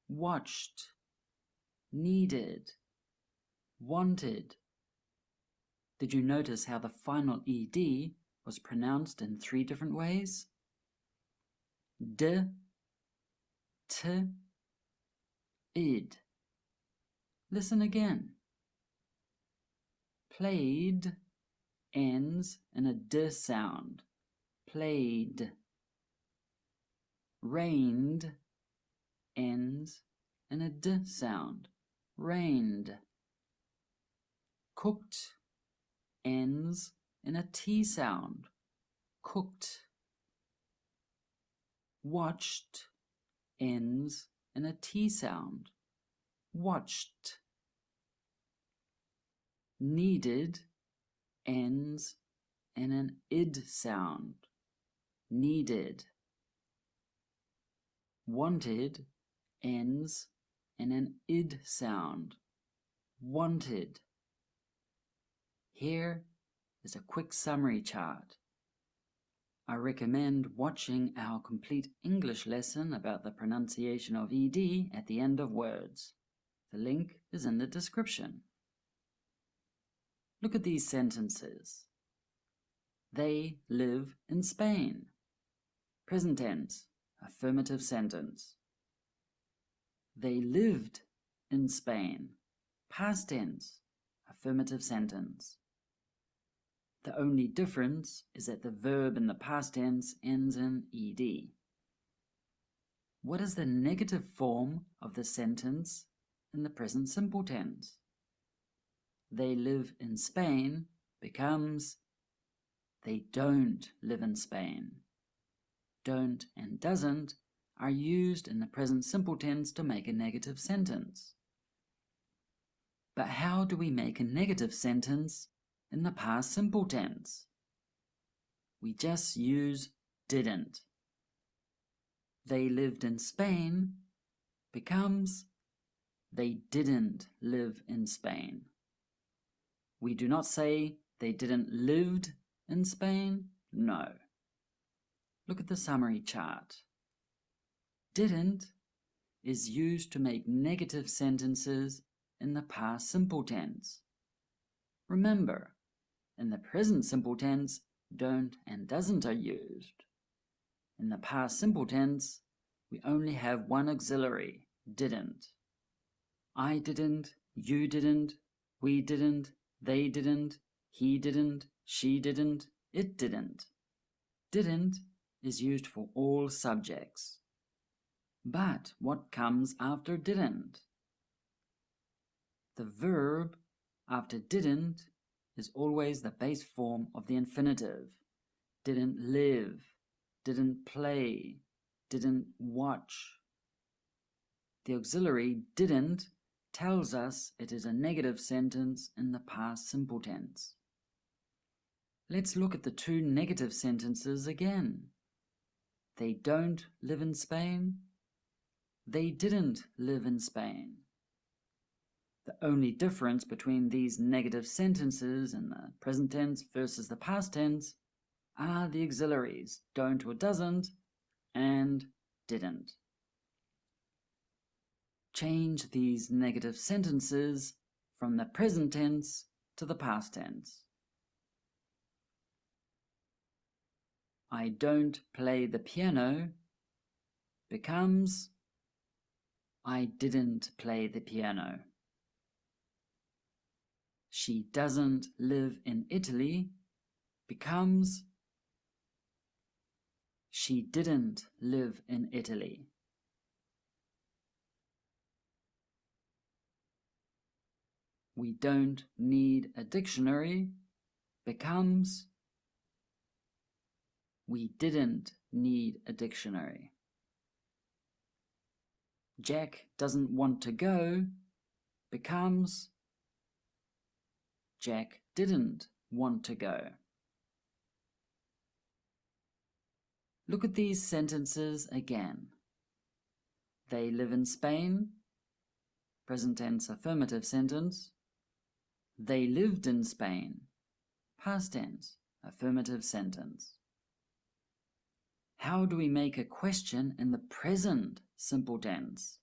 watched, needed, wanted. Did you notice how the final ed was pronounced in 3 different ways? D, t, id. Listen again. Played ends in a d sound. Played. Rained ends in a d sound. Rained. Cooked ends in a t sound. Cooked. Watched ends in a t sound. Watched. Needed ends in an id sound. Needed. Wanted ends in an id sound. Wanted. Here is a quick summary chart. I recommend watching our complete English lesson about the pronunciation of ed at the end of words. The link is in the description. Look at these sentences. They live in Spain. Present tense, affirmative sentence. They lived in Spain. Past tense, affirmative sentence. The only difference is that the verb in the past tense ends in ed. What is the negative form of the sentence in the present simple tense? They live in Spain becomes they don't live in Spain. Don't and doesn't are used in the present simple tense to make a negative sentence. But how do we make a negative sentence in the past simple tense? We just use didn't. They lived in Spain becomes they didn't live in Spain. We do not say they didn't lived in Spain. No. Look at the summary chart. Didn't is used to make negative sentences in the past simple tense. Remember, in the present simple tense, don't and doesn't are used. In the past simple tense, we only have one auxiliary, didn't. I didn't, you didn't, we didn't, they didn't, he didn't, she didn't, it didn't. Didn't is used for all subjects. But what comes after didn't? The verb after didn't is always the base form of the infinitive. Didn't live, didn't play, didn't watch. The auxiliary didn't tells us it is a negative sentence in the past simple tense. Let's look at the 2 negative sentences again. They don't live in Spain. They didn't live in Spain. The only difference between these negative sentences in the present tense versus the past tense are the auxiliaries, don't or doesn't, and didn't. Change these negative sentences from the present tense to the past tense. I don't play the piano becomes I didn't play the piano. She doesn't live in Italy becomes she didn't live in Italy. We don't need a dictionary becomes we didn't need a dictionary. Jack doesn't want to go becomes Jack didn't want to go. Look at these sentences again. They live in Spain, present tense affirmative sentence. They lived in Spain, past tense affirmative sentence. How do we make a question in the present simple tense?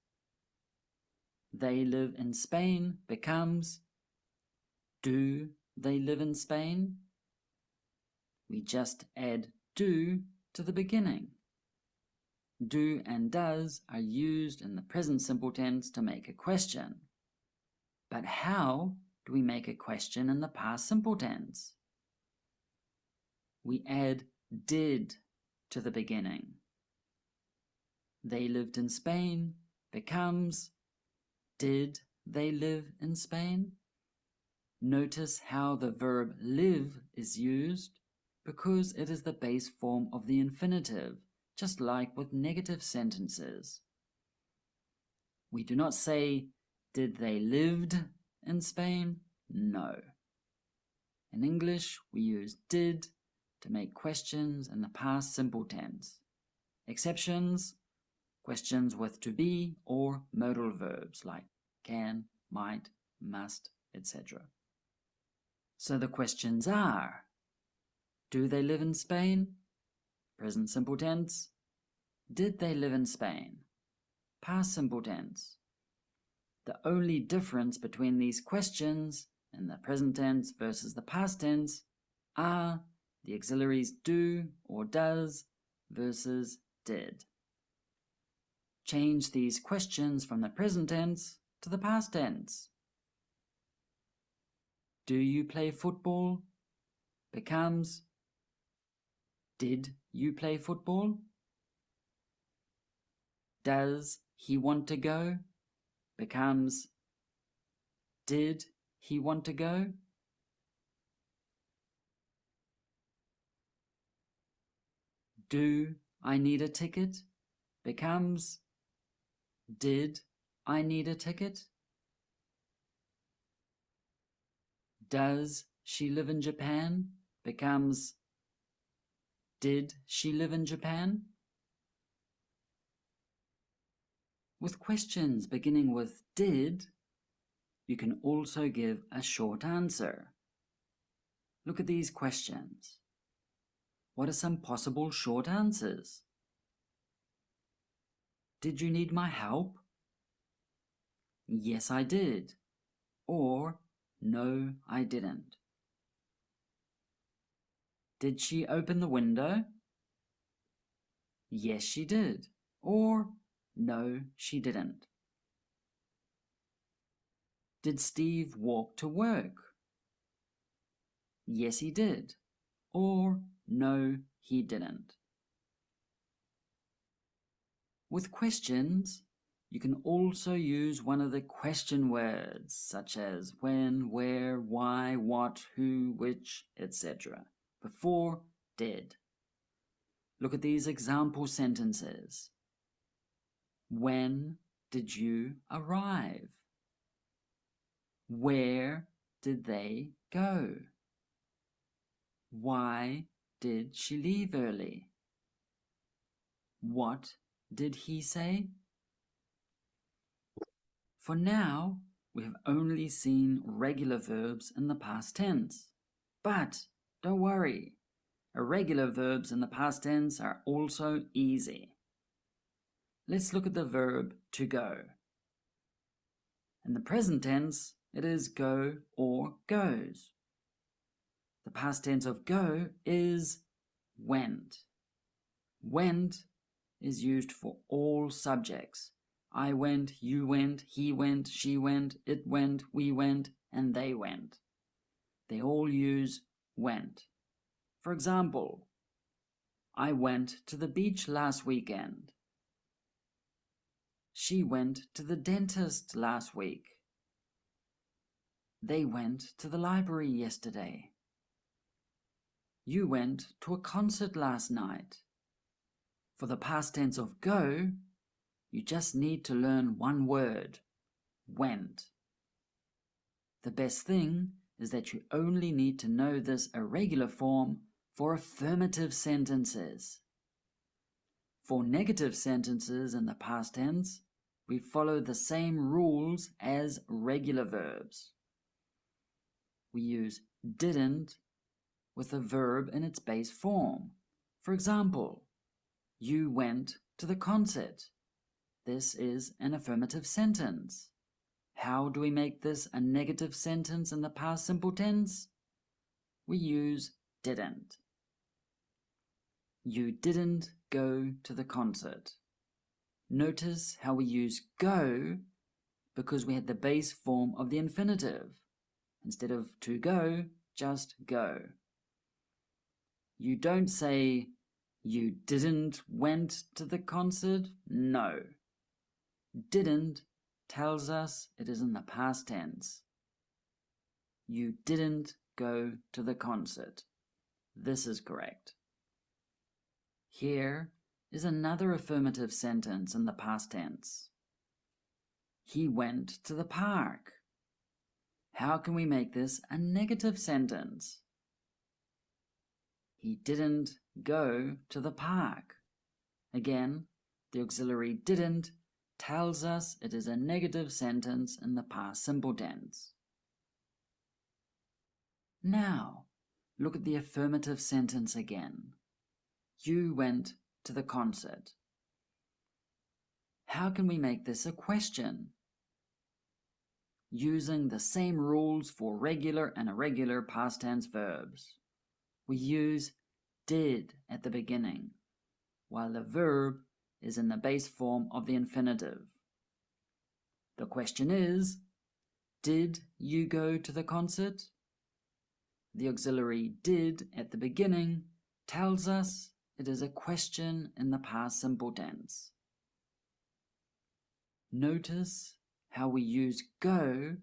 they live in Spain becomes do they live in Spain? We just add do to the beginning. Do and does are used in the present simple tense to make a question. But how do we make a question in the past simple tense? We add did to the beginning. They lived in Spain becomes did they live in Spain? Notice how the verb live is used because it is the base form of the infinitive, just like with negative sentences. We do not say, did they lived in Spain? No. In English, we use did to make questions in the past simple tense. Exceptions, questions with to be or modal verbs like can, might, must, etc. So the questions are, do they live in Spain? Present simple tense. Did they live in Spain? Past simple tense. The only difference between these questions in the present tense versus the past tense are the auxiliaries do or does versus did. Change these questions from the present tense to the past tense. Do you play football? Becomes did you play football? Does he want to go? Becomes did he want to go? Do I need a ticket? Becomes did I need a ticket? Does she live in Japan? Becomes did she live in Japan? With questions beginning with did, you can also give a short answer. Look at these questions. What are some possible short answers? Did you need my help? Yes, I did. Or, no, I didn't. Did she open the window? Yes, she did. Or, no, she didn't. Did Steve walk to work? Yes, he did. Or, no, he didn't. With questions, you can also use one of the question words, such as when, where, why, what, who, which, etc., before did. Look at these example sentences. When did you arrive? Where did they go? Why did she leave early? What did he say? For now, we have only seen regular verbs in the past tense. But don't worry, irregular verbs in the past tense are also easy. Let's look at the verb to go. In the present tense, it is go or goes. The past tense of go is went. Went is used for all subjects. I went, you went, he went, she went, it went, we went, and they went. They all use went. For example, I went to the beach last weekend. She went to the dentist last week. They went to the library yesterday. You went to a concert last night. For the past tense of go, you just need to learn one word, went. The best thing is that you only need to know this irregular form for affirmative sentences. For negative sentences in the past tense, we follow the same rules as regular verbs. We use didn't with a verb in its base form. For example, you went to the concert. This is an affirmative sentence. How do we make this a negative sentence in the past simple tense? We use didn't. You didn't go to the concert. Notice how we use go because we had the base form of the infinitive. Instead of to go, just go. You don't say, you didn't went to the concert. No. Didn't tells us it is in the past tense. You didn't go to the concert. This is correct. Here is another affirmative sentence in the past tense. He went to the park. How can we make this a negative sentence? He didn't go to the park. Again, the auxiliary didn't tells us it is a negative sentence in the past simple tense. Now, look at the affirmative sentence again. You went to the concert. How can we make this a question? Using the same rules for regular and irregular past tense verbs. We use did at the beginning, while the verb is in the base form of the infinitive. The question is, did you go to the concert? The auxiliary did at the beginning tells us it is a question in the past simple tense. Notice how we use go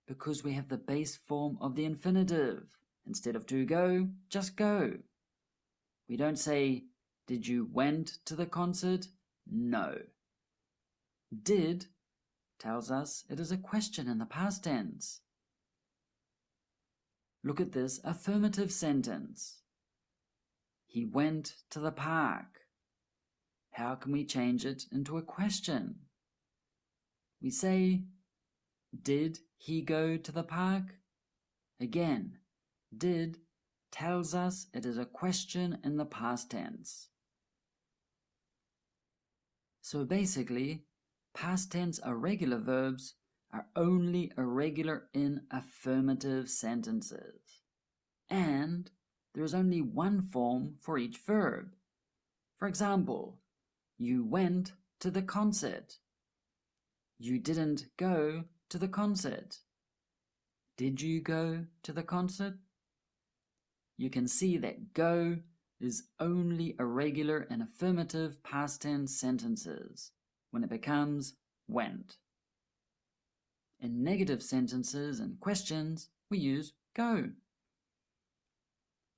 because we have the base form of the infinitive. Instead of to go, just go. We don't say, did you went to the concert? No. Did tells us it is a question in the past tense. Look at this affirmative sentence. He went to the park. How can we change it into a question? We say, did he go to the park? Again, did tells us it is a question in the past tense. So basically, past tense irregular verbs are only irregular in affirmative sentences. And there is only one form for each verb. For example, you went to the concert. You didn't go to the concert. Did you go to the concert? You can see that go is only irregular in affirmative past tense sentences when it becomes went. In negative sentences and questions, we use go.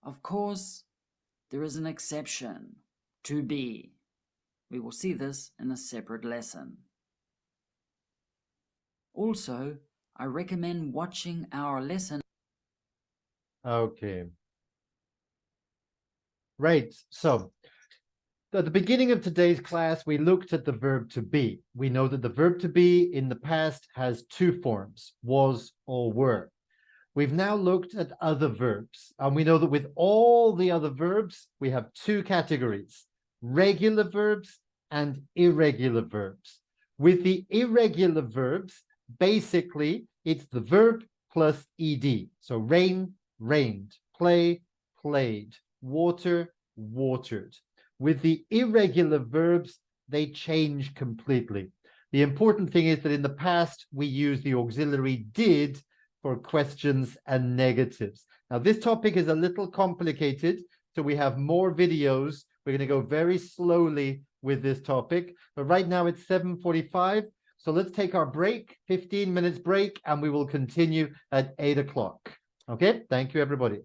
Of course, there is an exception, to be. We will see this in a separate lesson. Also, I recommend watching our lesson. Okay. Right. So, at the beginning of today's class, we looked at the verb to be. We know that the verb to be in the past has two forms, was or were. We've now looked at other verbs, and we know that with all the other verbs, we have two categories, regular verbs and irregular verbs. With the irregular verbs, basically, it's the verb plus ed. So rain, rained, play, played, water, watered. With the irregular verbs, they change completely. The important thing is that in the past, we use the auxiliary did for questions and negatives. Now, this topic is a little complicated, so we have more videos. We're going to go very slowly with this topic, but right now it's 7:45, so let's take our break, 15 minutes break, and we will continue at 8 o'clock. Okay, thank you, everybody.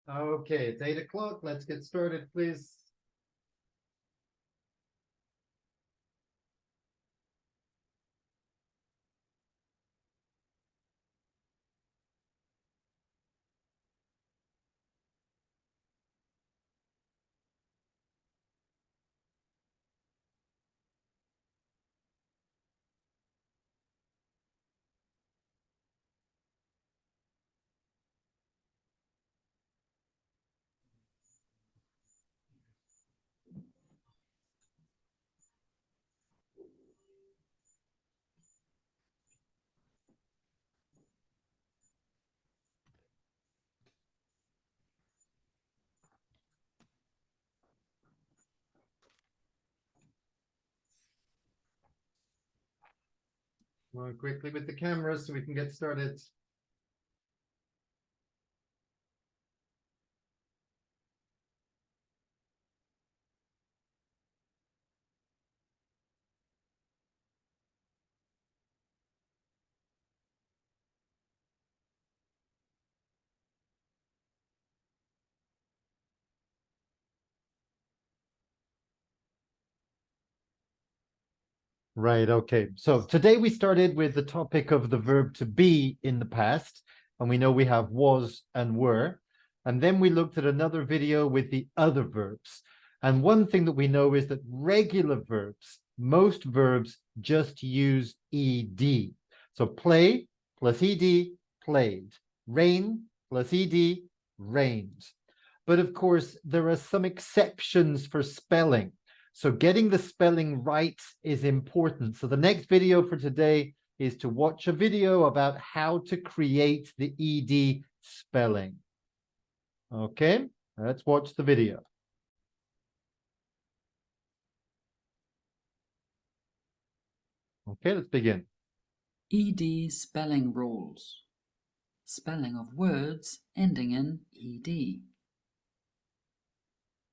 Okay, it's 8 o'clock. Let's get started, please. More quickly with the camera so we can get started. Right, okay. So today we started with the topic of the verb to be in the past, and we know we have was and were. And then we looked at another video with the other verbs. And one thing that we know is that regular verbs, most verbs just use ed. So play plus ed, played. Rain plus ed, rained. But of course, there are some exceptions for spelling. So getting the spelling right is important. So the next video for today is to watch a video about how to create the ed spelling. Okay, let's watch the video. Okay, let's begin. ED spelling rules. Spelling of words ending in ED.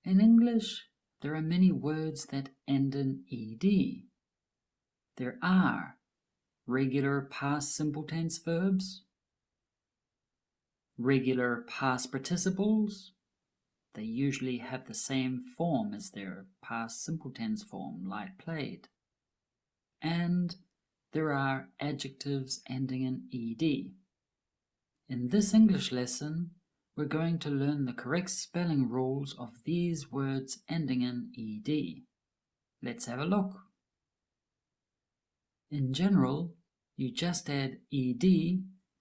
In English, there are many words that end in ED. There are regular past simple tense verbs, regular past participles. They usually have the same form as their past simple tense form, like played. And there are adjectives ending in ED. In this English lesson, we're going to learn the correct spelling rules of these words ending in ED. Let's have a look. In general, you just add ed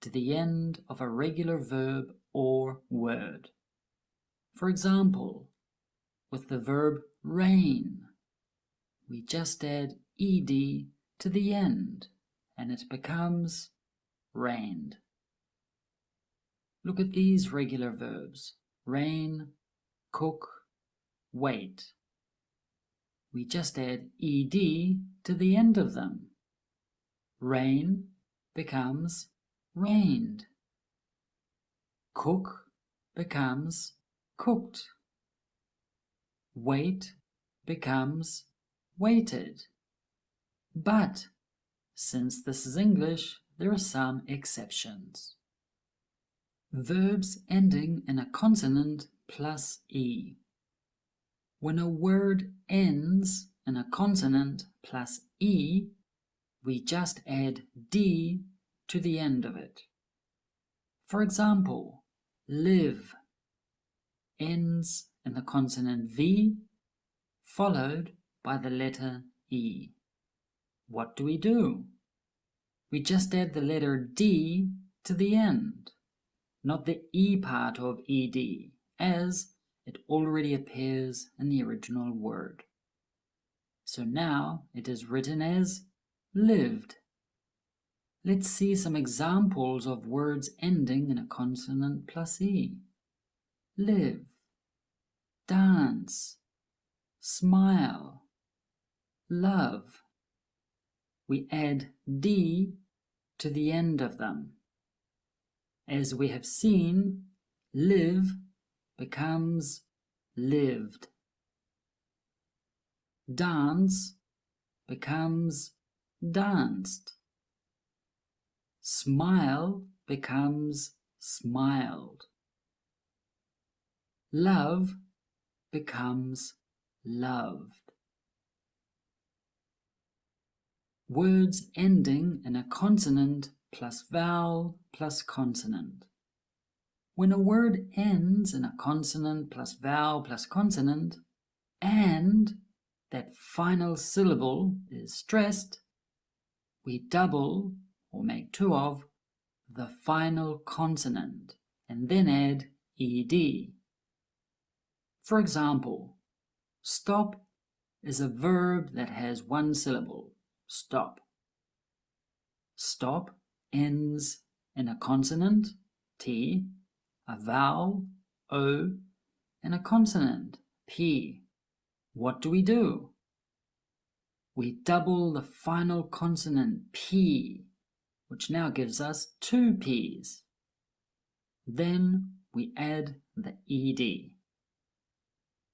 to the end of a regular verb or word. For example, with the verb rain, we just add ed to the end and it becomes rained. Look at these regular verbs: rain, cook, wait. We just add ed to the end of them. Rain becomes rained. Cook becomes cooked. Wait becomes waited. But since this is English, there are some exceptions. Verbs ending in a consonant plus E. When a word ends in a consonant plus E, we just add D to the end of it. For example, live ends in the consonant V, followed by the letter E. What do? We just add the letter D to the end, not the E part of ED, as it already appears in the original word. So now it is written as lived. Let's see some examples of words ending in a consonant plus E. Live, dance, smile, love. We add D to the end of them. As we have seen, live becomes lived. Dance becomes danced. Smile becomes smiled. Love becomes loved. Words ending in a consonant plus vowel plus consonant. When a word ends in a consonant plus vowel plus consonant, and that final syllable is stressed, we double or make two of the final consonant and then add ed. For example, stop is a verb that has one syllable, stop. Stop ends in a consonant, t, a vowel, o, and a consonant, p. What do? We double the final consonant p, which now gives us two p's. Then we add the ed.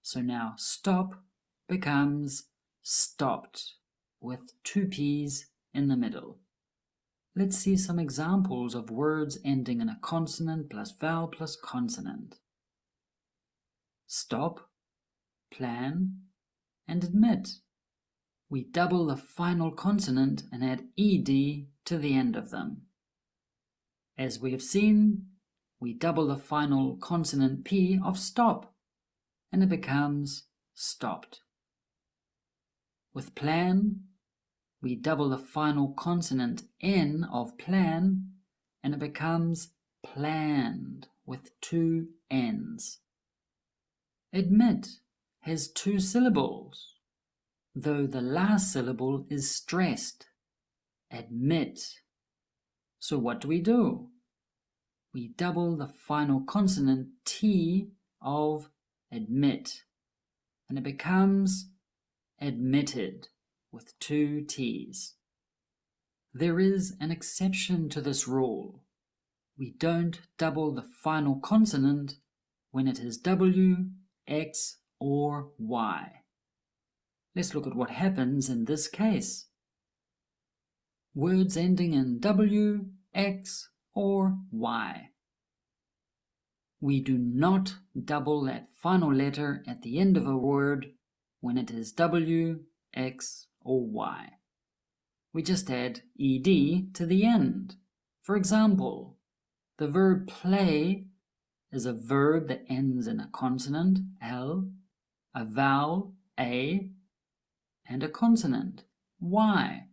So now stop becomes stopped, with two p's in the middle. Let's see some examples of words ending in a consonant plus vowel plus consonant. Stop, plan, and admit. We double the final consonant and add ed to the end of them. As we have seen, we double the final consonant p of stop, and it becomes stopped. With plan, we double the final consonant n of plan, and it becomes planned with two n's. Admit has two syllables, though the last syllable is stressed. Admit. So what do? We double the final consonant t of admit, and it becomes admitted with two t's. There is an exception to this rule. We don't double the final consonant when it is w, x, or y. Let's look at what happens in this case. Words ending in w, x, or y. We do not double that final letter at the end of a word when it is w, x, or y. We just add ed to the end. For example, the verb play is a verb that ends in a consonant, l, a vowel, a, and a consonant, y.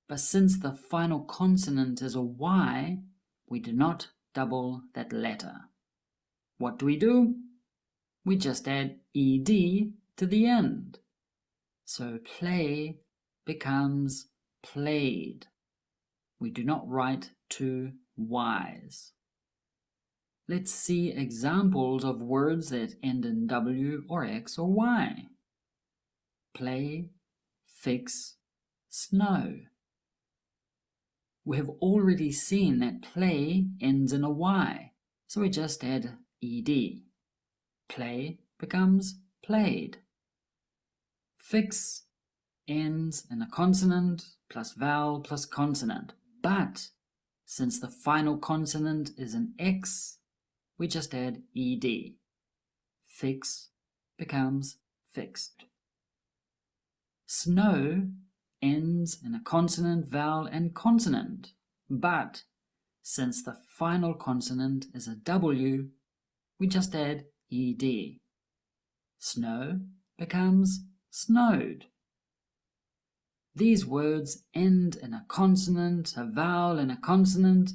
But since the final consonant is a y, we do not double that letter. What do? We just add ed to the end. So play becomes played. We do not write two y's. Let's see examples of words that end in w or x or y. Play, fix, snow. We have already seen that play ends in a y, so we just add ed. Play becomes played. Fix ends in a consonant plus vowel plus consonant, but since the final consonant is an x, we just add ed. Fix becomes fixed. Snow ends in a consonant, vowel, and consonant, but since the final consonant is a w, we just add ed. Snow becomes snowed. These words end in a consonant, a vowel, and a consonant,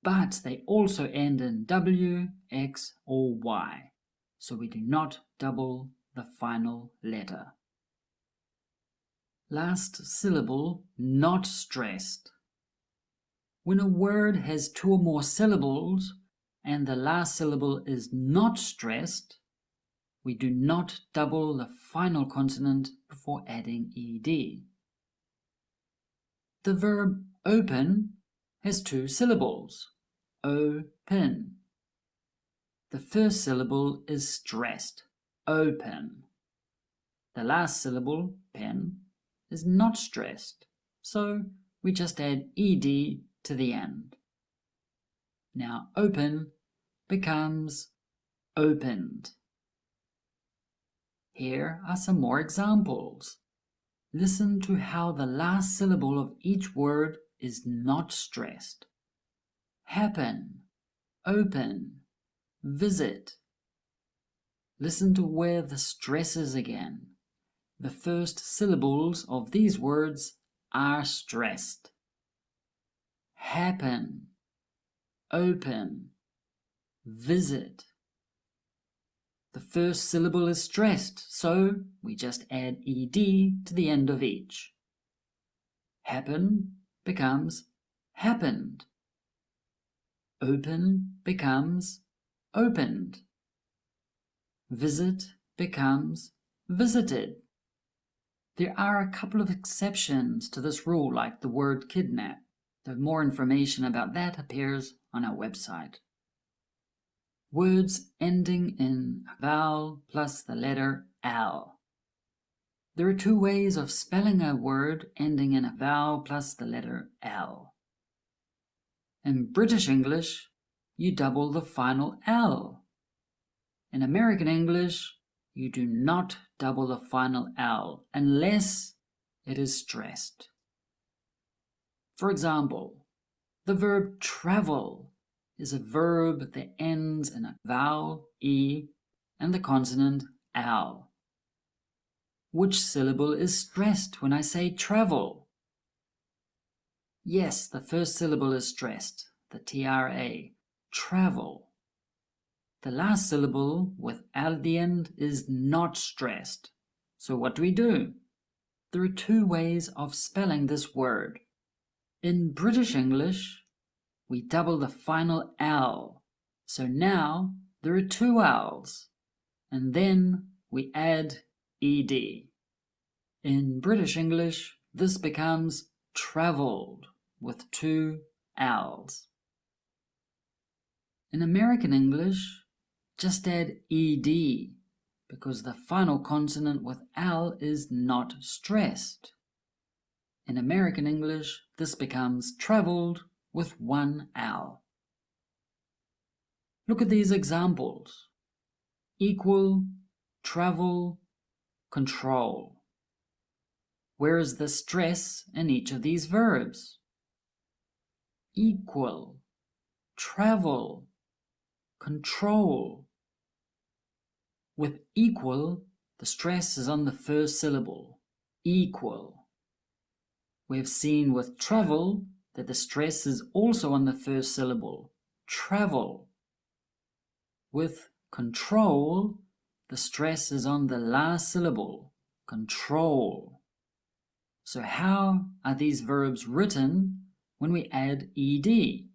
but they also end in w, x, or y, so we do not double the final letter. Last syllable not stressed. When a word has two or more syllables and the last syllable is not stressed, we do not double the final consonant before adding ed. The verb open has two syllables, open. The first syllable is stressed, open. The last syllable, pen, is not stressed, so we just add ed to the end. Now open becomes opened. Here are some more examples. Listen to how the last syllable of each word is not stressed. Happen, open, visit. Listen to where the stress is again. The first syllables of these words are stressed. Happen, open, visit. The first syllable is stressed, so we just add ed to the end of each. Happen becomes happened. Open becomes opened. Visit becomes visited. There are a couple of exceptions to this rule, like the word kidnap. The more information about that appears on our website. Words ending in a vowel plus the letter L. There are two ways of spelling a word ending in a vowel plus the letter L. In British English, you double the final L. In American English, you do not double the final L unless it is stressed. For example, the verb travel is a verb that ends in a vowel E and the consonant L. Which syllable is stressed when I say travel? Yes, the first syllable is stressed, the TRA, travel. The last syllable with L at the end is not stressed. So what do? There are two ways of spelling this word. In British English, we double the final L. So now there are two L's, and then we add ed. In British English, this becomes travelled with two L's. In American English, just add ed because the final consonant with L is not stressed. In American English, this becomes travelled with one L. Look at these examples. Equal, travel, control. Where is the stress in each of these verbs? Equal, travel, control. With equal, the stress is on the first syllable, equal. We have seen with travel that the stress is also on the first syllable, travel. With control, the stress is on the last syllable, control. So how are these verbs written when we add ed?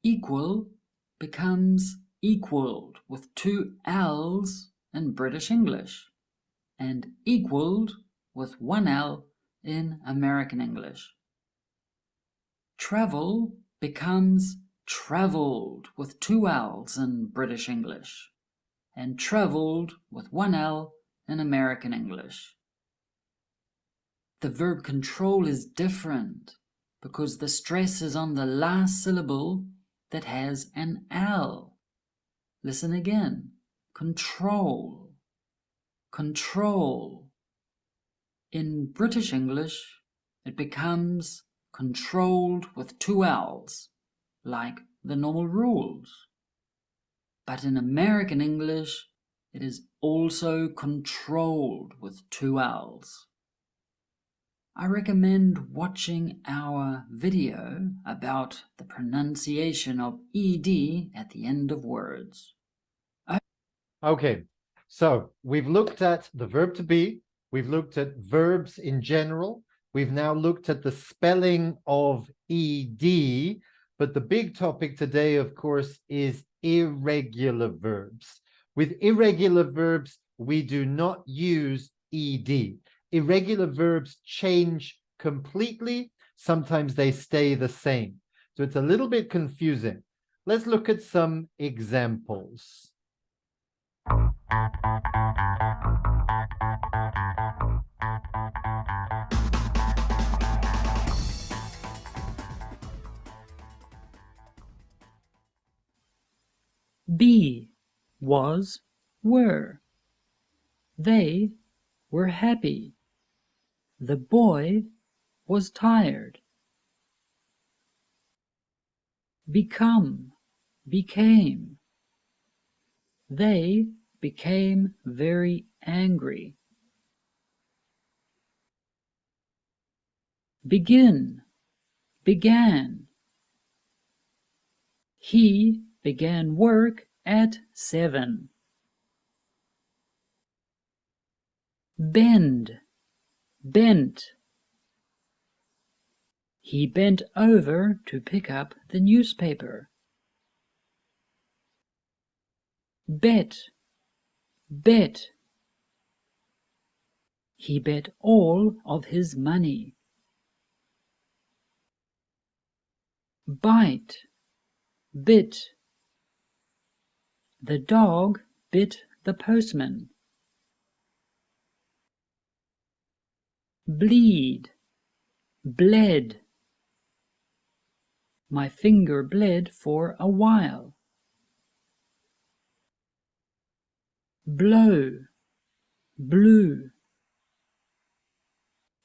Equal becomes equaled with two L's in British English, and equaled with one L in American English. Travel becomes travelled with two L's in British English, and travelled with one L in American English. The verb control is different because the stress is on the last syllable that has an L. Listen again. Control. Control. In British English, it becomes controlled with two L's, like the normal rules. But in American English, it is also controlled with two L's. I recommend watching our video about the pronunciation of ed at the end of words. Okay, so we've looked at the verb to be, we've looked at verbs in general, we've now looked at the spelling of ed, but the big topic today, of course, is irregular verbs. With irregular verbs, we do not use ed. Irregular verbs change completely. Sometimes they stay the same. So it's a little bit confusing. Let's look at some examples. B. Be was were. They were happy. The boy was tired. Become, became. They became very angry. Begin, began. He began work at 7. Bend, bent. He bent over to pick up the newspaper. Bet, bet. He bet all of his money. Bite, bit. The dog bit the postman. Bleed, bled. My finger bled for a while. Blow, blew.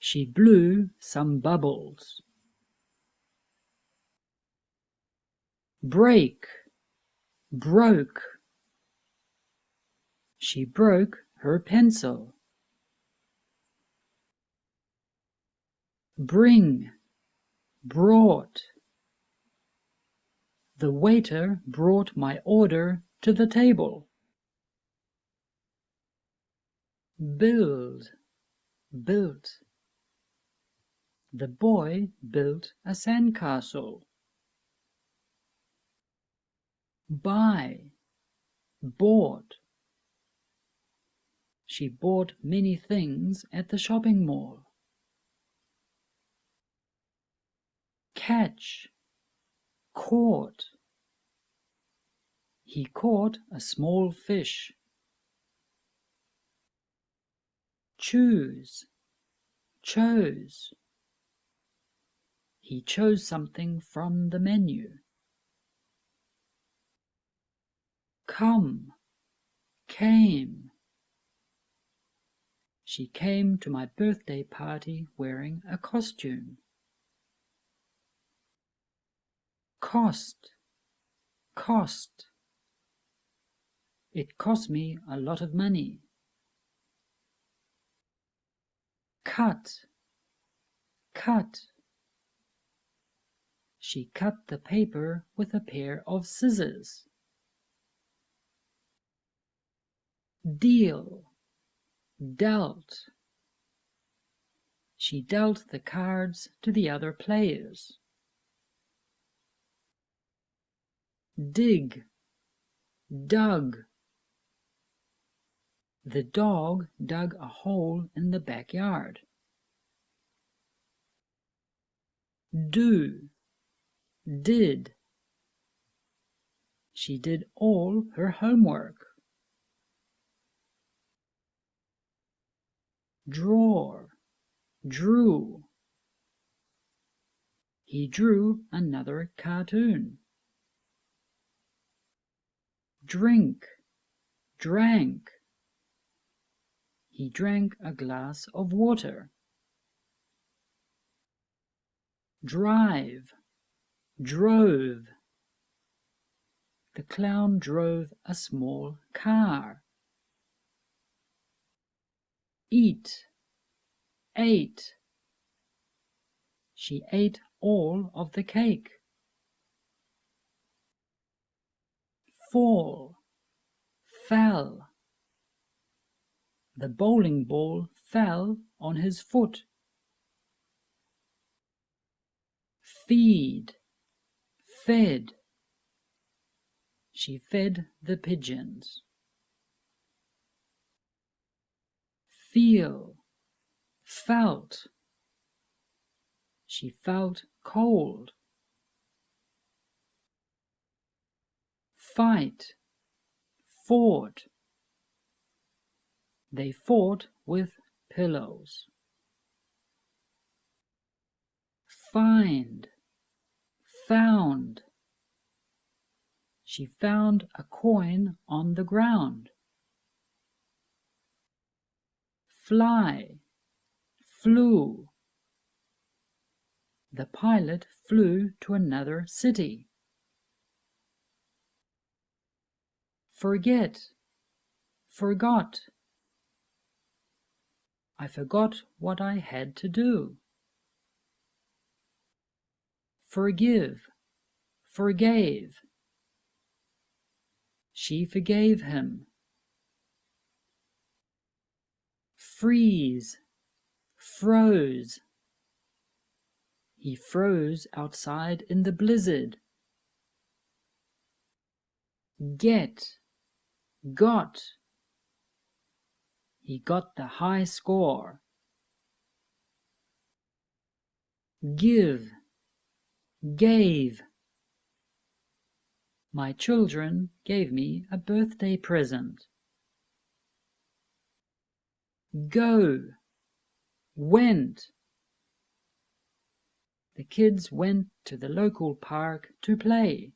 She blew some bubbles. Break, broke. She broke her pencil. Bring, brought. The waiter brought my order to the table. Build, built. The boy built a sandcastle. Buy, bought. She bought many things at the shopping mall. Catch, caught. He caught a small fish. Choose, chose. He chose something from the menu. Come, came. She came to my birthday party wearing a costume. Cost, cost. It cost me a lot of money. Cut, cut. She cut the paper with a pair of scissors. Deal, dealt. She dealt the cards to the other players. Dig, dug. The dog dug a hole in the backyard. Do, did. She did all her homework. Drawer, drew. He drew another cartoon. Drink, drank. He drank a glass of water. Drive, drove. The clown drove a small car. Eat, ate. She ate all of the cake. Fall, fell. The bowling ball fell on his foot. Feed, fed. She fed the pigeons. Feel, felt. She felt cold. Fight, fought. They fought with pillows. Find, found. She She found a coin on the ground. Fly, flew. The pilot flew to another city. Forget, forgot. I forgot what I had to do. Forgive, forgave. She forgave him. Freeze, froze. He froze outside in the blizzard. Get, got. He got the high score. Give, gave. My children gave me a birthday present. Go, went. The kids went to the local park to play.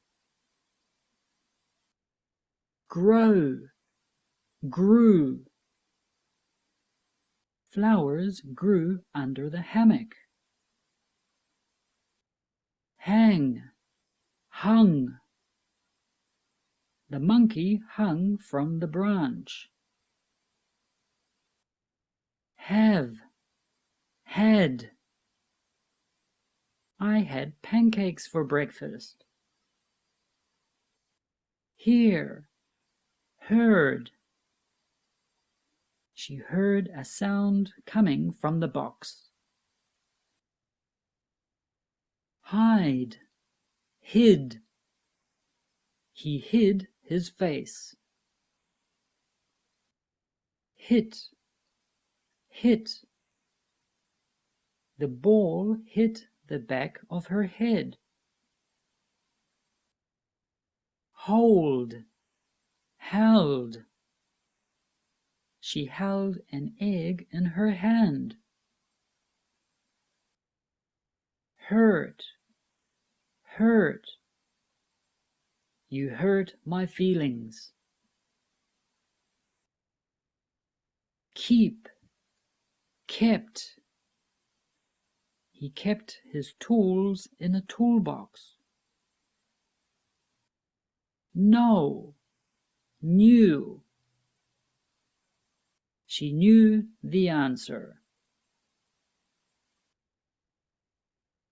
Grow, grew. Flowers grew under the hammock. Hang, hung. The monkey hung from the branch. Have, had. I had pancakes for breakfast. Hear, heard. She heard a sound coming from the box. Hide, hid. He hid his face. Hit, hit. The ball hit the back of her head. Hold, held. She held an egg in her hand. Hurt, hurt. You hurt my feelings. Keep, kept. He kept his tools in a toolbox. Know, knew. She knew the answer.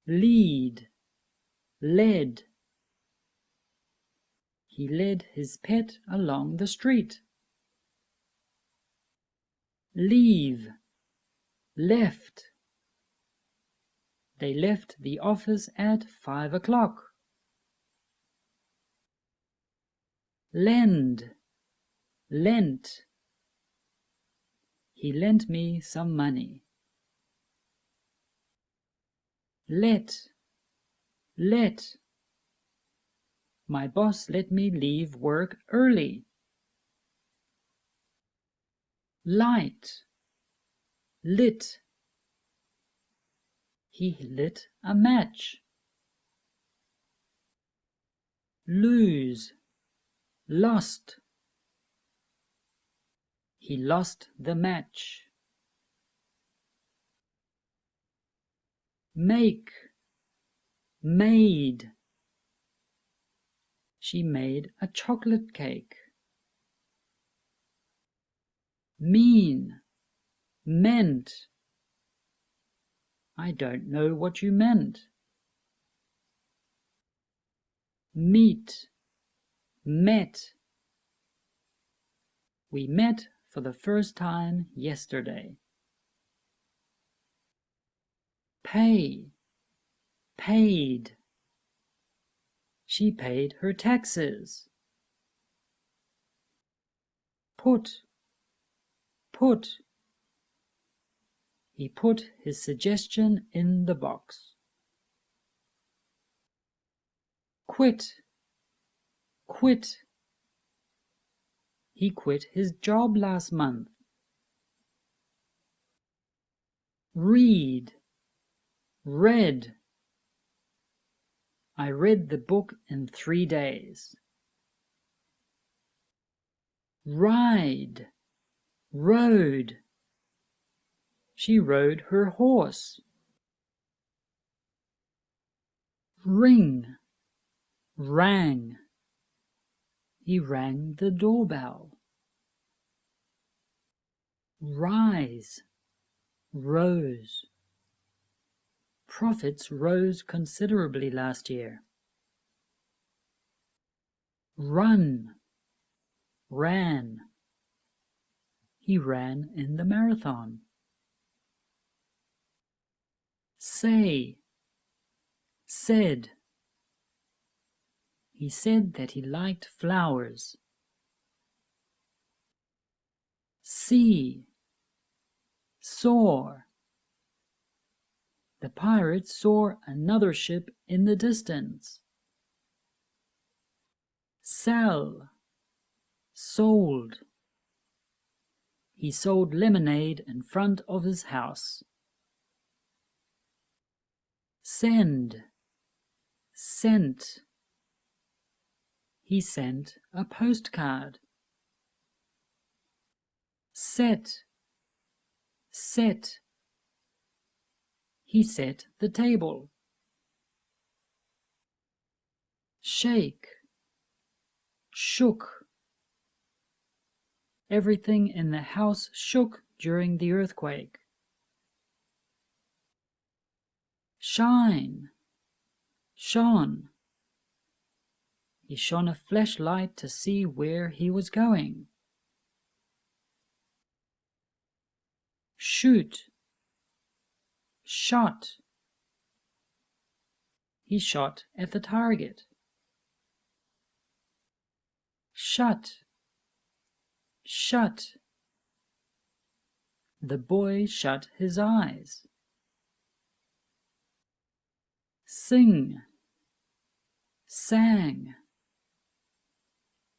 Lead, led. He led his pet along the street. Leave, left. They left the office at 5 o'clock. Lend, lent. He lent me some money. Let, my boss let me leave work early. Light, lit. He lit a match. Lose, lost. He lost the match. Make, made. She made a chocolate cake. Mean, meant. I don't know what you meant. Meet, met. We met for the first time yesterday. Pay, paid. She paid her taxes. Put, put. He put his suggestion in the box. Quit, quit. He quit his job last month. Read, read. I read the book in 3 days. ride, rode. She rode her horse. Ring, rang. He rang the doorbell. Rise, rose. Profits rose considerably last year. Run, ran. He ran in the marathon. Say, said. He said that he liked flowers. See, saw. The pirates saw another ship in the distance. Sell, sold. He sold lemonade in front of his house. Send, sent. He sent a postcard. Set, set. He set the table. Shake, shook. Everything in the house shook during the earthquake. Shine, shone. He shone a flashlight to see where he was going. Shoot, shot. He shot at the target. Shut, shut. The boy shut his eyes. Sing, sang.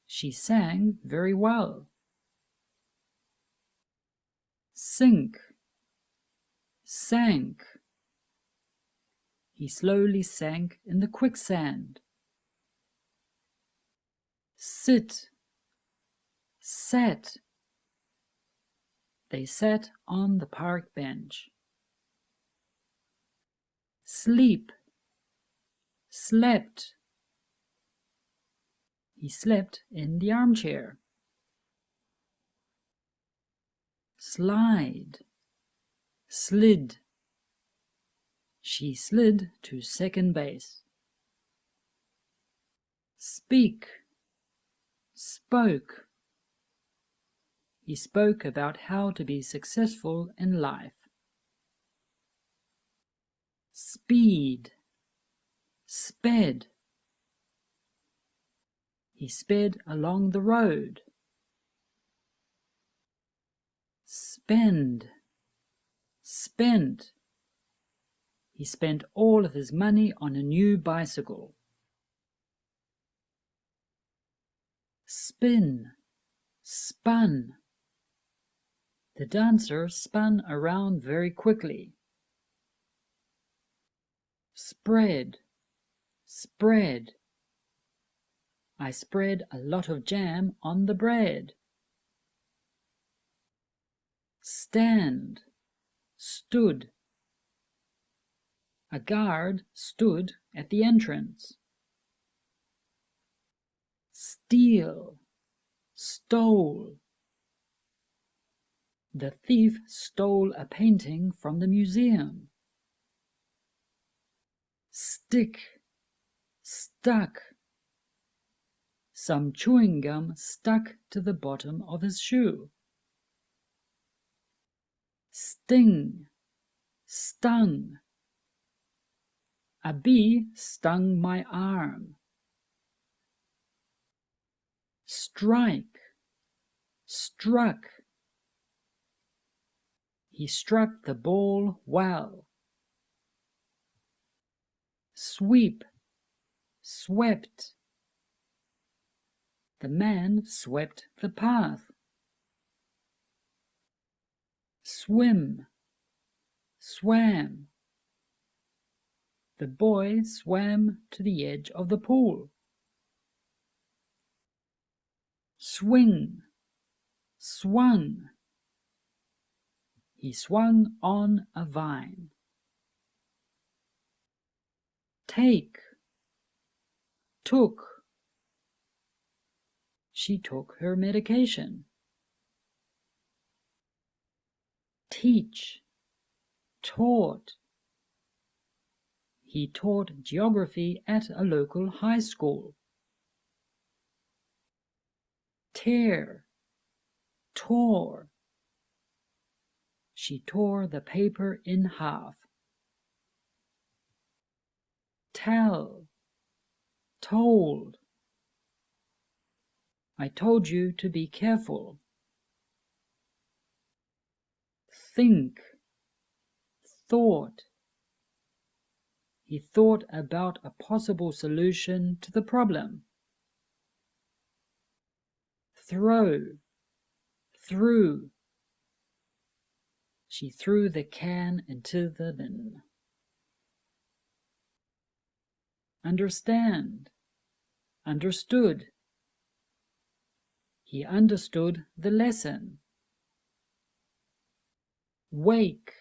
She sang very well. Sink, sank. He slowly sank in the quicksand. Sit, sat. They sat on the park bench. Sleep, slept. He slept in the armchair. Slide, slid. She slid to second base. Speak, spoke. He spoke about how to be successful in life. Speed, sped. He sped along the road. Spend, spent. He spent all of his money on a new bicycle. Spin, spun. The dancer spun around very quickly. Spread, spread. I spread a lot of jam on the bread. Stand, stood. A guard stood at the entrance. Steal, stole. The thief stole a painting from the museum. Stick, stuck. Some chewing gum stuck to the bottom of his shoe. Sting, stung. A bee stung my arm. Strike, struck. He struck the ball well. Sweep, swept. The man swept the path. Swim, swam. The boy swam to the edge of the pool. Swing, swung. He swung on a vine. Take, took. She took her medication. Teach, taught. He taught geography at a local high school. Tear, tore. She tore the paper in half. Tell, told. I told you to be careful. Think, thought. He thought about a possible solution to the problem. Throw, threw. She threw the can into the bin. Understand, understood. He understood the lesson. Wake,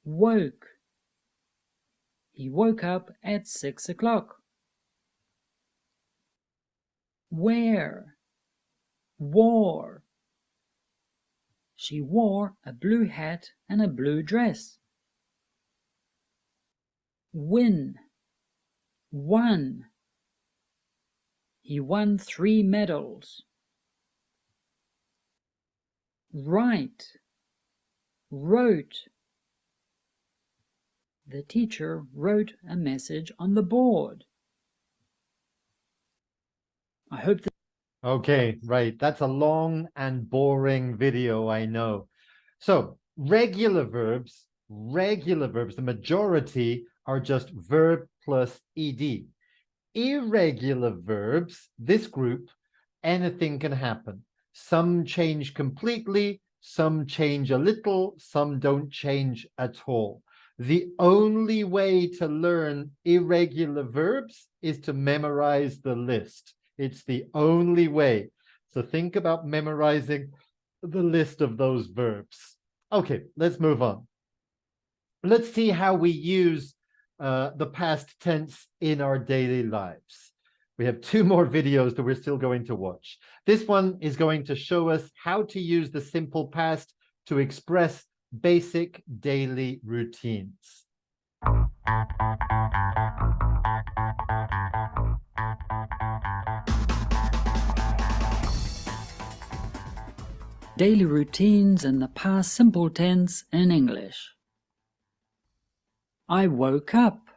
woke. He woke up at 6 o'clock. Wear, wore. She wore a blue hat and a blue dress. Win, won. He won 3 medals. Write, wrote. The teacher wrote a message on the board. I hope that... Okay, right. That's a long and boring video, I know. So regular verbs, the majority are just verb plus ed. Irregular verbs, this group, anything can happen. Some change completely, some change a little, some don't change at all. The only way to learn irregular verbs is to memorize the list. It's the only way. So think about memorizing the list of those verbs. Okay, let's move on. Let's see how we use the past tense in our daily lives. We have 2 more videos that we're still going to watch. This one is going to show us how to use the simple past to express basic daily routines. Daily routines in the past simple tense in English. I woke up.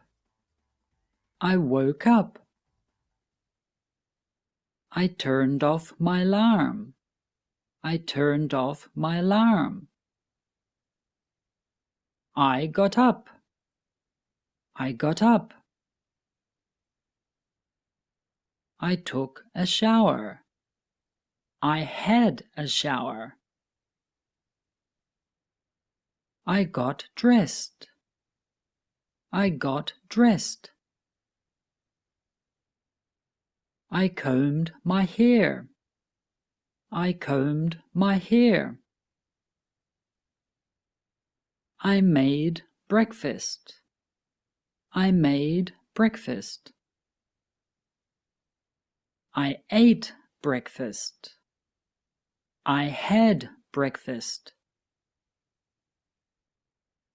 I woke up. I turned off my alarm. I turned off my alarm. I got up. I got up. I took a shower. I had a shower. I got dressed. I got dressed. I combed my hair. I combed my hair. I made breakfast. I made breakfast. I ate breakfast. I had breakfast.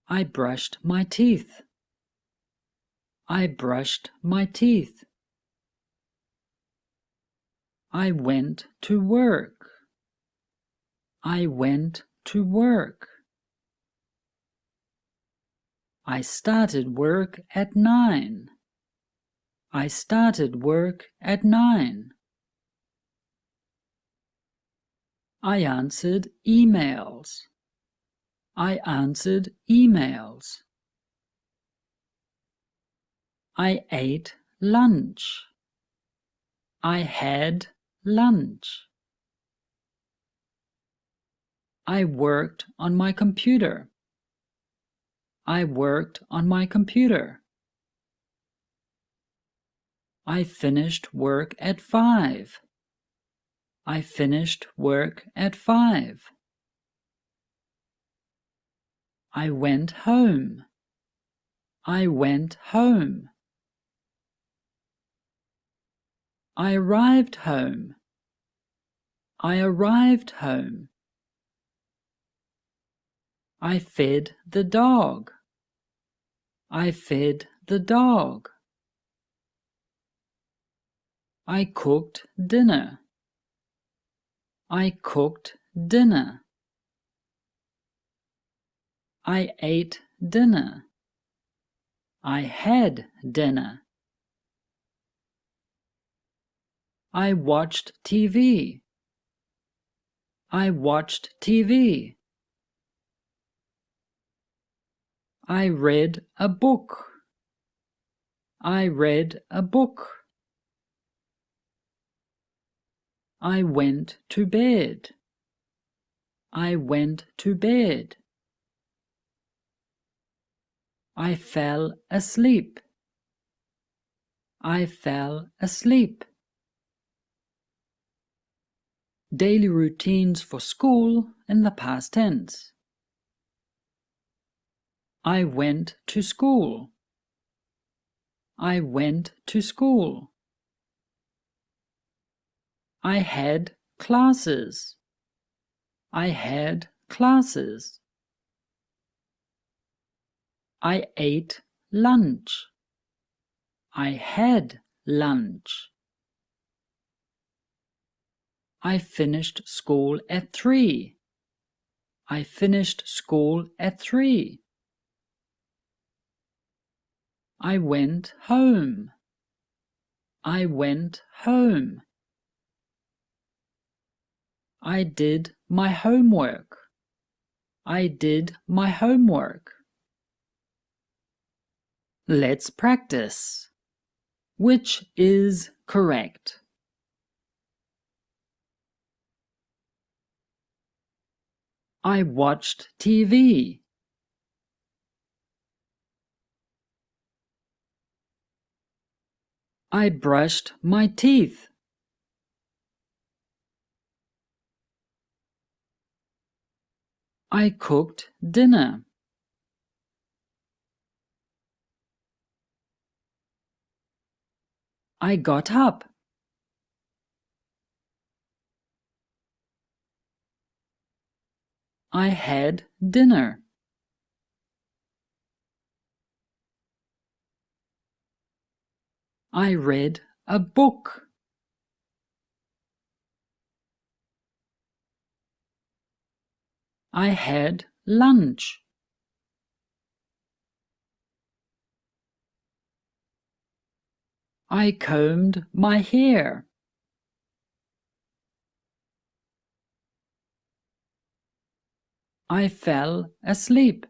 I brushed my teeth. I brushed my teeth. I went to work. I went to work. I started work at 9. I started work at 9. I answered emails. I answered emails. I ate lunch. I had lunch. I worked on my computer. I worked on my computer. I finished work at 5. I finished work at 5. I went home. I went home. I arrived home. I arrived home. I fed the dog. I fed the dog. I cooked dinner. I cooked dinner. I ate dinner. I had dinner. I watched TV. I watched TV. I read a book. I read a book. I went to bed. I went to bed. I fell asleep. I fell asleep. Daily routines for school in the past tense. I went to school. I went to school. I had classes. I had classes. I ate lunch. I had lunch. I finished school at 3. I finished school at 3. I went home. I went home. I did my homework. I did my homework. Let's practice. Which is correct? I watched TV. I brushed my teeth. I cooked dinner. I got up. I had dinner. I read a book. I had lunch. I combed my hair. I fell asleep.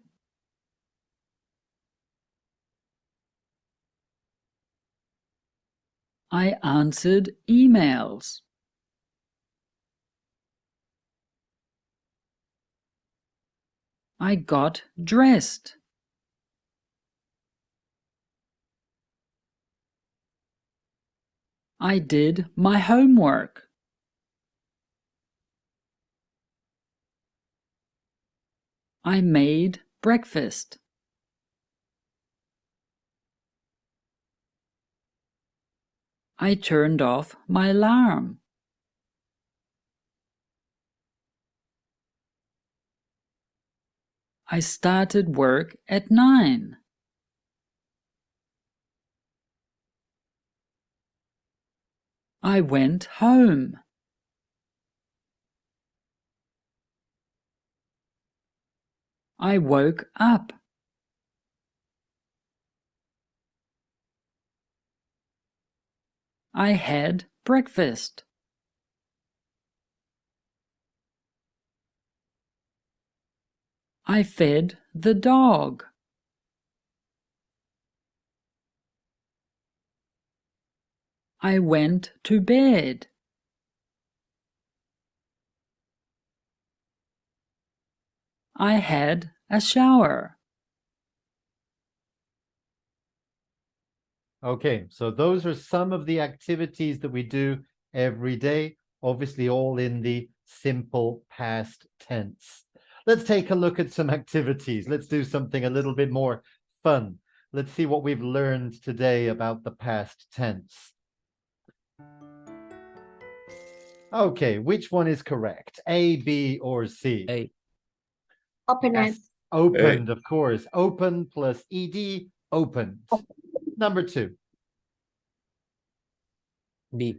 I answered emails. I got dressed. I did my homework. I made breakfast. I turned off my alarm. I started work at 9. I went home. I woke up. I had breakfast. I fed the dog. I went to bed. I had a shower. Okay, so those are some of the activities that we do every day obviously all in the simple past tense. Let's take a look at some activities. Let's do something a little bit more fun. Let's see what we've learned today about the past tense. Okay, which one is correct? A, B, or C? A. Open Yes, opened, of course. Open plus ed, opened. Number 2. B.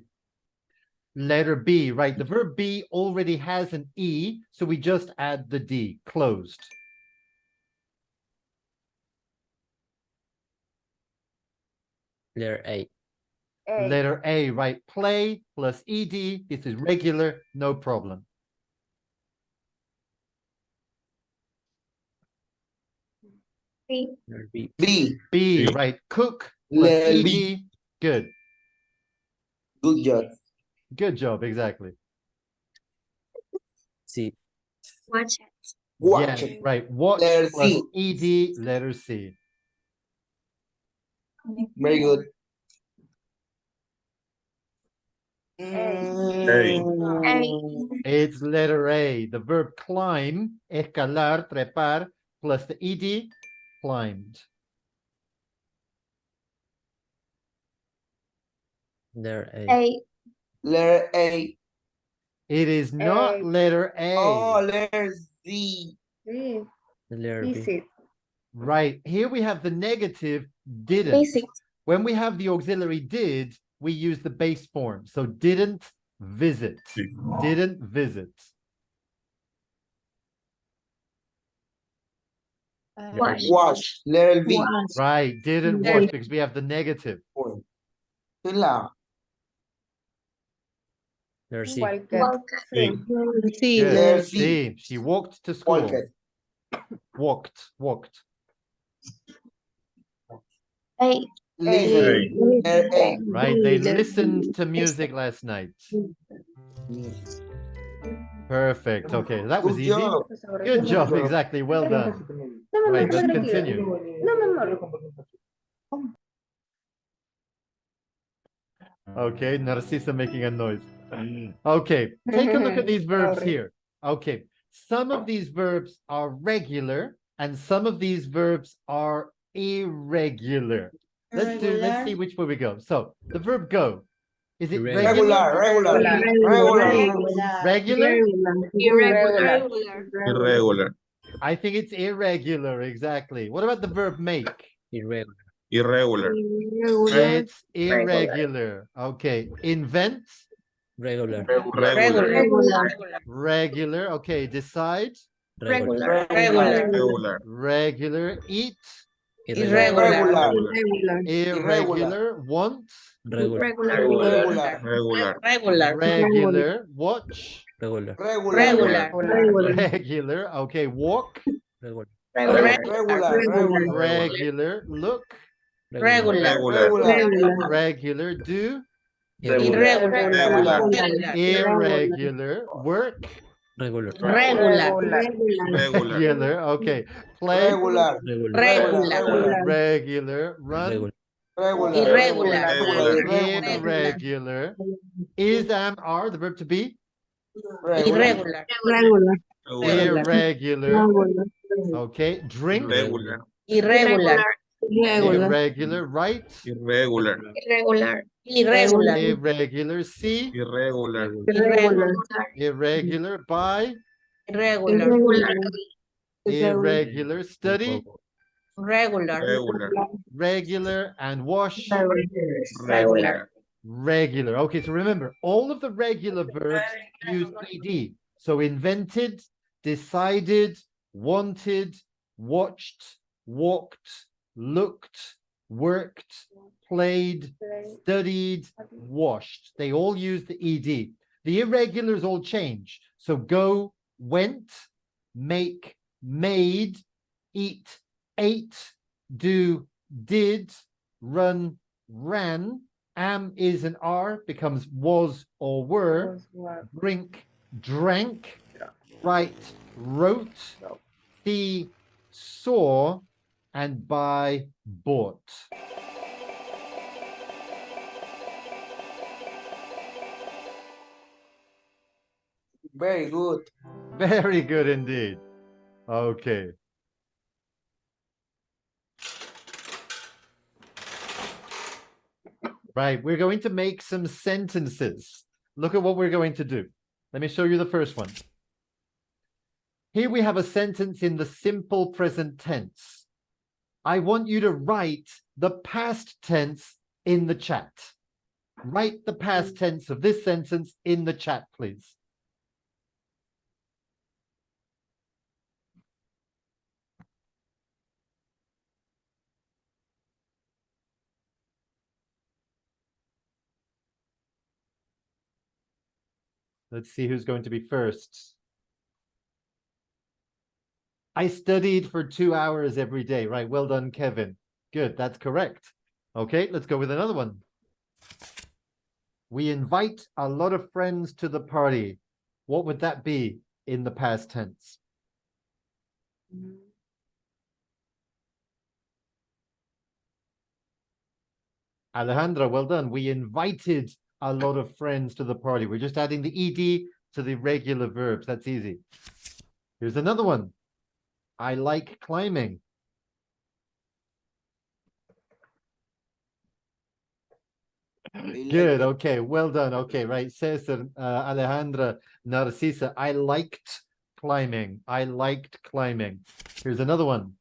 Letter B, right? The verb be already has an E, so we just add the D, closed. Letter A. Letter A, right? Play plus ed, this is regular, no problem. B. Letter B. B. B, B. right? Cook plus Letter ed, B. good. Good job. Good job, exactly. C. Watch it. Watch Yeah, it. right. Watch Letter plus C. ed, letter C. Very good. It's letter A. The verb climb, escalar, trepar, plus the ed, climbed. Letter A. A. Letter A. It is not letter A. Oh, letter Z. Letter B. Right. Here we have the negative didn't. Basic. When we have the auxiliary did, we use the base form. So didn't visit. Didn't visit. Wash. Wash. Letter B. Right. Didn't wash because we have the negative. Yun lang. Letter C. Walker. Good. Letter C. C. She walked to school. Walker. Walked. A. Listen. Letter A. Right. They listened to music last night. Perfect. Okay. That was Good easy. job. Good job. Exactly. Well done. Right. Let's continue. Okay. Narcisa making a noise. Okay. Take a look at these verbs here. Okay. Some of these verbs are regular and some of these verbs are irregular. Let's see which way we go. So the verb go. Is it regular? Regular? Irregular. I think it's irregular, exactly. What about the verb make? Irregular. Irregular. It's irregular. Okay. Invent? Regular. Regular. Okay. Decide? Regular. Regular. Eat? Irregular. Want? Regular. Regular. Watch? Regular. Regular. Okay. Walk? Regular. Regular. Look? Regular. Regular. Do? Irregular. Irregular. Work? Regular. Regular. Okay. Play? Regular. Regular. Run? Regular. Irregular. Is, am, are the verb to be? Irregular. Irregular. Okay. Drink? Irregular. Irregular. Write? Irregular. Irregular. See? Irregular. Irregular. Buy? Irregular. Study? Regular. And wash? Regular. Okay, so remember, all of the regular verbs use ed. So invented, decided, wanted, watched, walked, looked, worked, played, studied, washed. They all use the ed. The irregulars all change. So go, went, make, made, eat, ate, do, did, run, ran. Am, is, and are becomes was or were. Drink, drank. Write, wrote. See, saw. And buy, bought. Very good. Very good indeed. Okay. Right, we're going to make some sentences. Look at what we're going to do. Let me show you the first one. Here we have a sentence in the simple present tense. I want you to write the past tense in the chat. Write the past tense of this sentence in the chat, please. Let's see who's going to be first. I studied for 2 hours every day. Right, well done, Kevin. Good, that's correct. Okay, let's go with another one. We invite a lot of friends to the party. What would that be in the past tense? Alejandra, well done. We invited a lot of friends to the party. We're just adding the ed to the regular verbs. That's easy. Here's another one. I like climbing. Good. Okay. Well done. Okay. Right. Cesar, Alejandra, Narcisa. I liked climbing. I liked climbing. Here's another one.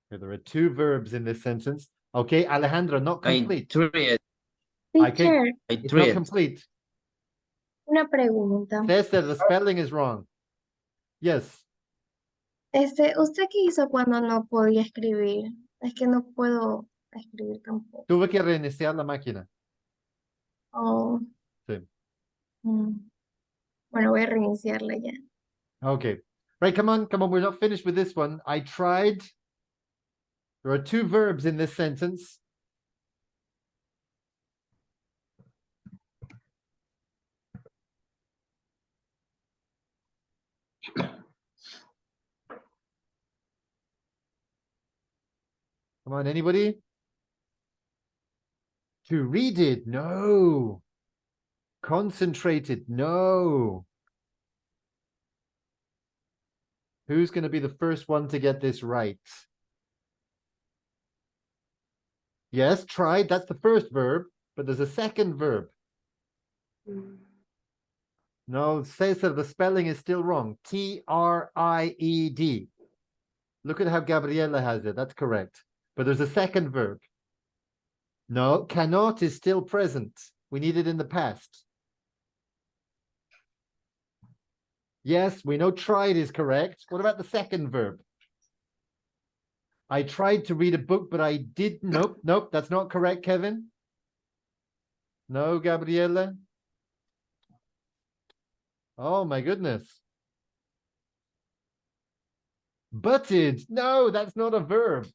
Here, there are two verbs in this sentence. Okay. Alejandra, not complete. Teacher, It's not complete. una pregunta. Cesar, the spelling is wrong. Yes. ¿Usted qué hizo cuando no podía escribir? Es que no puedo escribir tampoco. Tuve que reiniciar la máquina. Oh. Sí. Bueno, voy a reiniciarla ya. Okay. Right, come on, come on. We're not finished with this one. I tried. There are two verbs in this sentence. Come on, anybody? To read it, no. Concentrated, no. Who's going to be the first one to get this right? Yes, tried, that's the first verb, but there's a second verb. No, Cesar, the spelling is still wrong. T-R-I-E-D. Look at how Gabriela has it, that's correct. But there's a second verb. No, cannot is still present. We need it in the past. Yes, we know tried is correct. What about the second verb? I tried to read a book, but I did. Nope, nope, that's not correct, Kevin. No, Gabriela. Oh, my goodness. Butted. No, that's not a verb.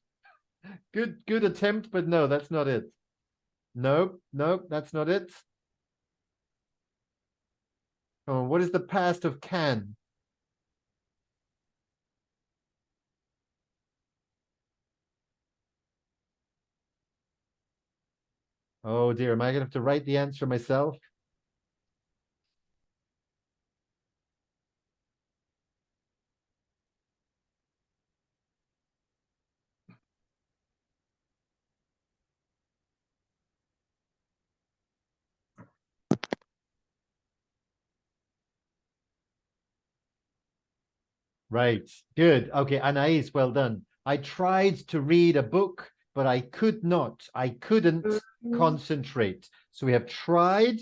Good attempt, but no, that's not it. Nope, nope, that's not it. Oh, what is the past of can? Oh dear, am I gonna have to write the answer myself? Right, good. Okay, Anais, well done. I tried to read a book, but I could not. I couldn't concentrate. So we have tried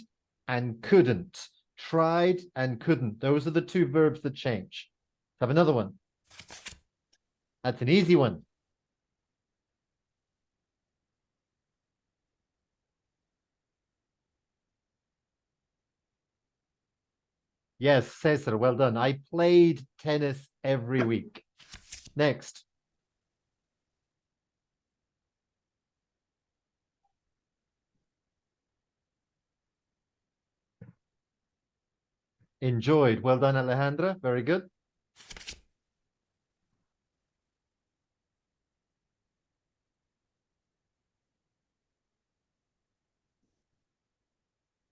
and couldn't. Tried and couldn't. Those are the two verbs that change. Have another one. That's an easy one. Yes, Cesar, well done. I played tennis every week. Next. Enjoyed. Well done, Alejandra. Very good.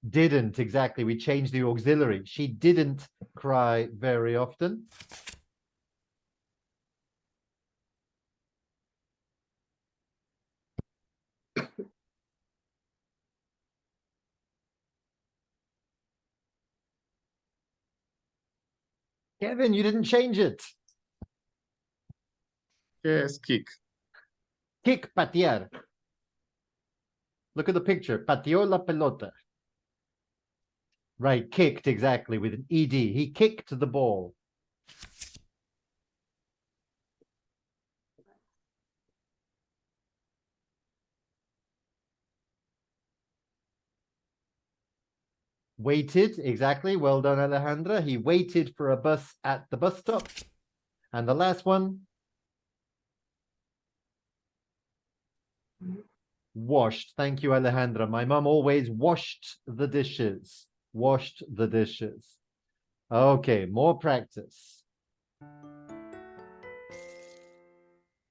Didn't, exactly. We changed the auxiliary. She didn't cry very often. Kevin, you didn't change it. Yes, kick. Kick, patear. Look at the picture. Pateó la pelota. Right, kicked, exactly, with an ED. He kicked the ball. Waited, exactly. Well done, Alejandra. He waited for a bus at the bus stop. And the last one. Washed. Thank you, Alejandra. My mom always washed the dishes. Washed the dishes. Okay, more practice.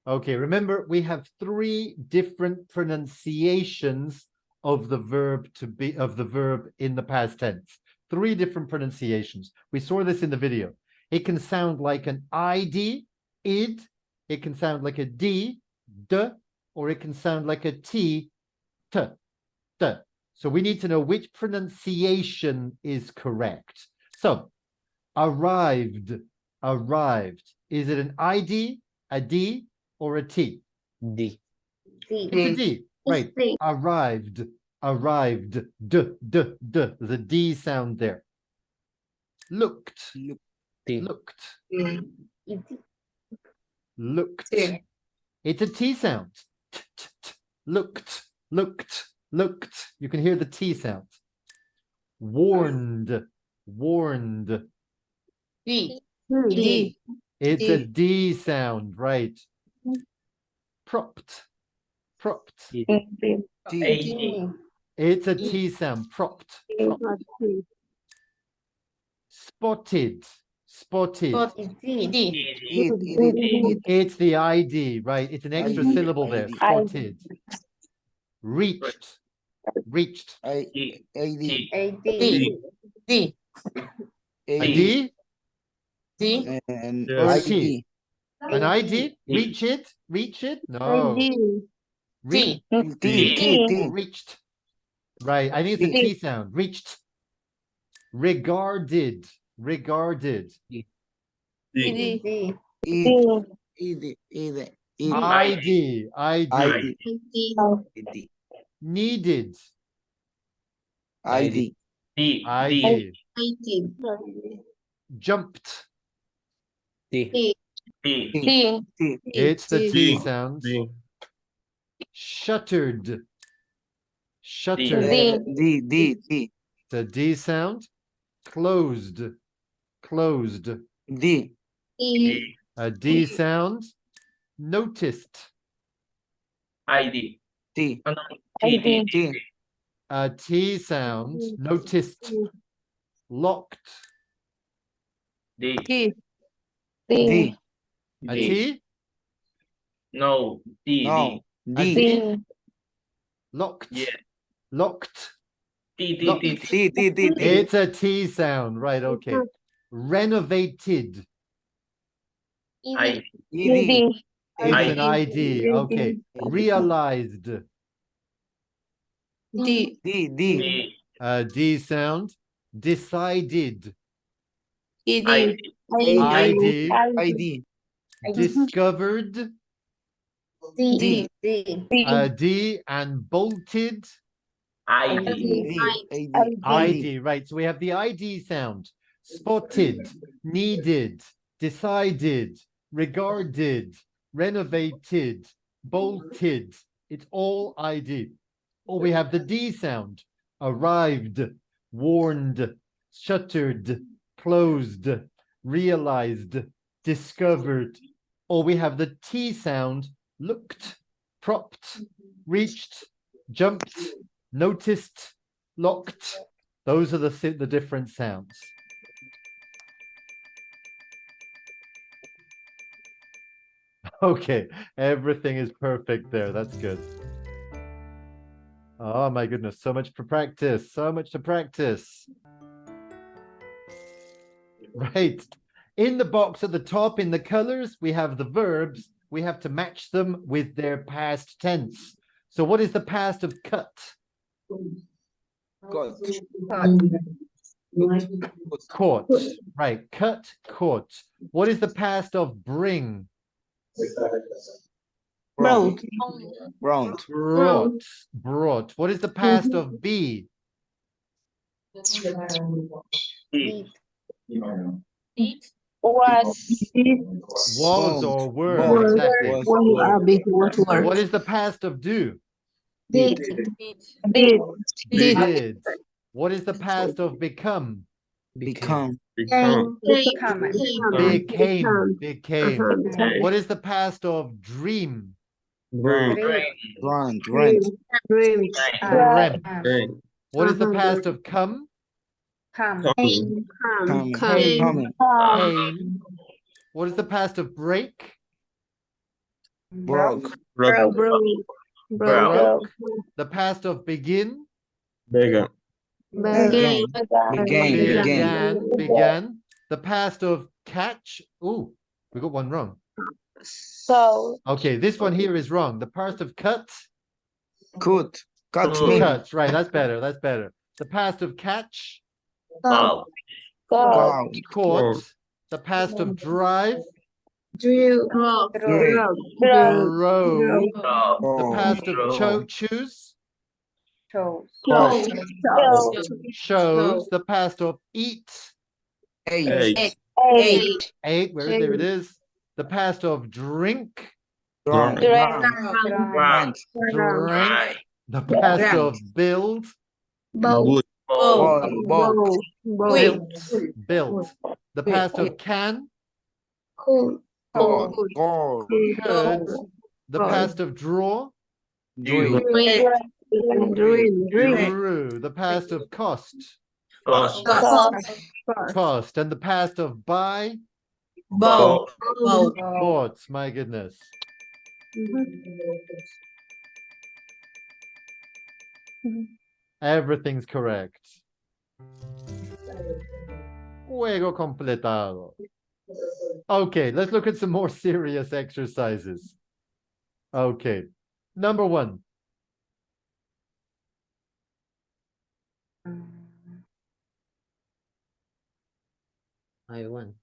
Okay, remember, we have 3 different pronunciations of the verb to be, of the verb in the past tense. 3 different pronunciations. We saw this in the video. It can sound like an ID, id. It can sound like a D, d, or it can sound like a T, t, t. So we need to know which pronunciation is correct. So, arrived, arrived. Is it an ID, a D, or a T? D. It's a D, right? D. Arrived, arrived, d, d, d. There's a D sound there. Looked, T. looked, Y looked. Sí. It's a T sound. T, t, t. Looked, looked, looked. You can hear the T sound. Warned, warned. D. It's a D sound, right? Propped, propped. D. It's a T sound, propped, propped. Spotted, spotted. It's the ID, right? It's an extra ID, syllable there, ID. spotted. Reached, reached. ID, D. A D and or a Yes. T? An ID? Reach it, reach it? No. Reach, reached. Right, I think it's a T sound, reached. Regarded, regarded. D. ID, ID, ID. ID, Needed, ID, ID. Jumped. T. It's the T D. sound. D. Shuttered. Shuttered. D, The D sound. Closed. Closed. D, A D sound. Noticed. ID. T, T. A T sound. Noticed. Locked. D. D, A T. No. D. no, A D, T. Locked. Yeah. Locked. T. T, It's a T sound. Right. Okay. Renovated. I. D, It's an ID. Okay. Realized. D, D. D sound. Decided. ID. ID. ID, Discovered. D, D and bolted. ID. ID. Right. So we have the ID sound. Spotted. Needed. Decided. Regarded. Renovated. Bolted. It's all ID. Or we have the D sound. Arrived. Warned. Shuttered. Closed. Realized. Discovered. Or we have the T sound. Looked. Propped. Reached. Jumped. Noticed. Locked. Those are the different sounds. Okay, everything is perfect there. That's good. Oh my goodness, so much to practice, so much to practice. Right. In the box at the top, in the colors, we have the verbs. We have to match them with their past tense. So what is the past of cut? Cut. Caught. Right. Cut, caught. What is the past of bring? Brought. Brought. Brought. Brought. What is the past of be? Was. Was or were. Was. Exactly. Was. What is the past of do? Did. Did. Did. What is the past of become? Become. Came. Became. Became. What is the past of dream? Dream. Dreamt. Dreamt. Dreamt. What is the past of come? Coming. Came. Coming. Came. What is the past of break? Broke. Broke. Broke. The past of begin? Began. Began. Began. Began. The past of catch? Ooh, we got one wrong. So. Okay, this one here is wrong. The past of cut? Cut. Cut me. Cuts. Right, that's better. That's better. The past of catch? Go. Go. Caught. The past of drive? Drew. Drove. Drove. The Oh. past of choose? Chose. Shows. The past of eat? Ate. Ate. Ate. There it is. The past of drink? Drunk. Drank. Drank. Drank. The past of build? Boat. Boat. Built. Built. The past of can? Cool. Cold. Cold. Could. The past of draw? Drew. Drew. The past of cost? Cost. And the past of buy? Bought. Bought. My goodness. Everything's correct. Juego completado. Okay, let's look at some more serious exercises. Okay, number one. I won.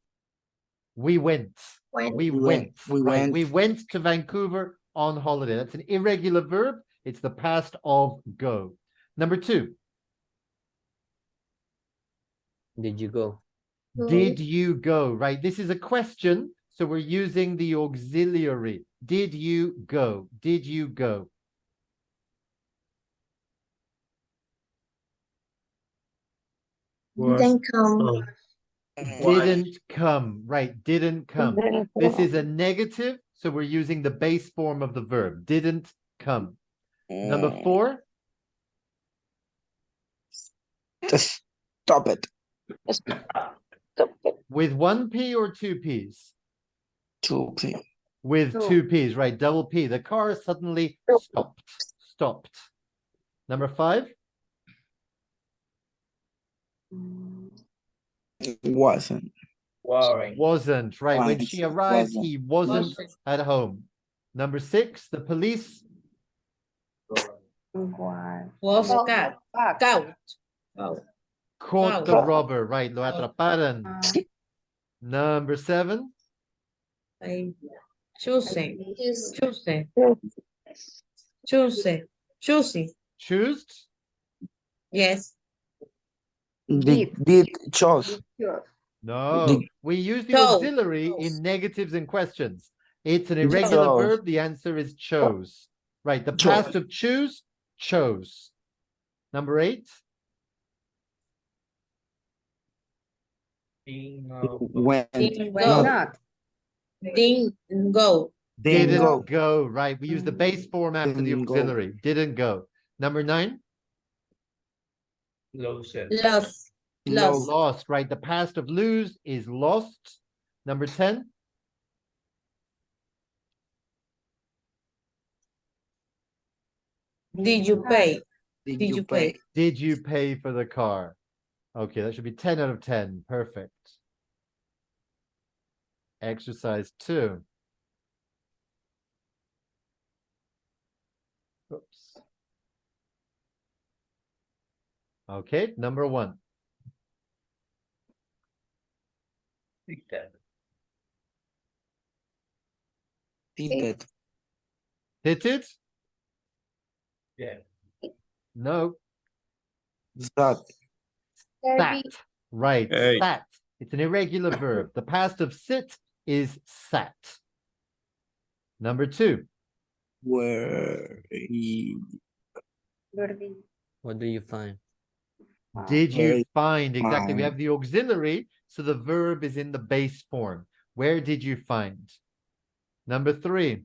We went. Went. We We went. went. We Right, went. we went to Vancouver on holiday. That's an irregular verb. It's the past of go. Number two. Did you go? Did you go? Right. This is a question. So we're using the auxiliary. Did you go? Did you go? Didn't come. Didn't come. Right. Didn't come. This is a negative. So we're using the base form of the verb. Didn't come. Number four. Just stop it. With one P or two Ps? Two, please. With two Ps, right? Double P. The car suddenly stopped. Stopped. Number five. Wasn't. Wasn't. Right. When Wasn't. she arrived, Wasn't. he wasn't at home. Number six. The police Was caught. caught the robber. Right. Lo atraparon. Number seven. Choosing. Choosed. Yes. Did chose. No. We use the Chose. auxiliary in negatives and questions. It's an irregular Chose. verb. The answer is chose. Right. The Chose. past of choose, chose. Number eight. Went. Didn't No. go. Didn't go. Didn't go. go. Right. We use the base form after the Didn't go. auxiliary. Didn't go. Number nine. Lost. Lost. Right. The past of lose is lost. Number 10. Did you pay? Did you pay? Did you pay for the car? Okay, that should be 10 out of 10. Perfect. Exercise 2. Oops. Okay, number 1. Ticket. Did it? Yeah. No. That. Sat. Right. Hey. Sat. It's an irregular verb. The past of sit is sat. Number 2. Where he. What do you find? Did you Where find? Exactly. We find. have the auxiliary, so the verb is in the base form. Where did you find? Number 3.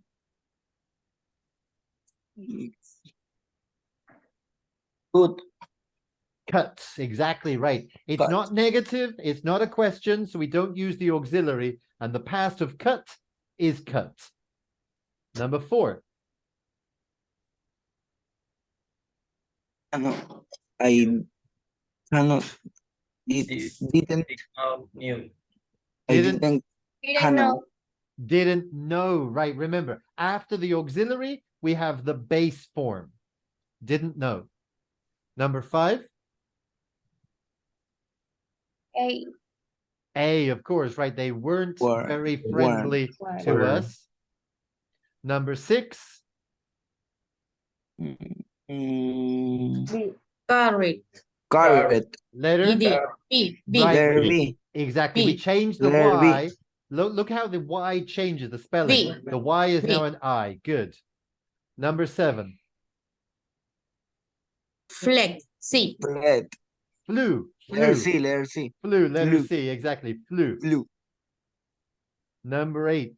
Good. Cut. Exactly right. It's Cut. not negative. It's not a question, so we don't use the auxiliary. And the past of cut is cut. Number 4. No, I cannot. Didn't. I Didn't didn't. Didn't know. Didn't know. Right. Remember, after the auxiliary, we have the base form. Didn't know. Number 5. A, of course, right. They weren't Weren't. very friendly to Weren't. us. Number 6. Carried. Carrot. Letter. B. B. Right. Letter B. Exactly. We B. changed the Letter B. Y. Look how the Y changes the spelling. B. The Y is now B. an I. Good. Number 7. Flag. C. Flat. Flew. Letter Flew. C. Letter C. Flew. Letter Flew. C. Exactly. Flew. Blue. Number 8.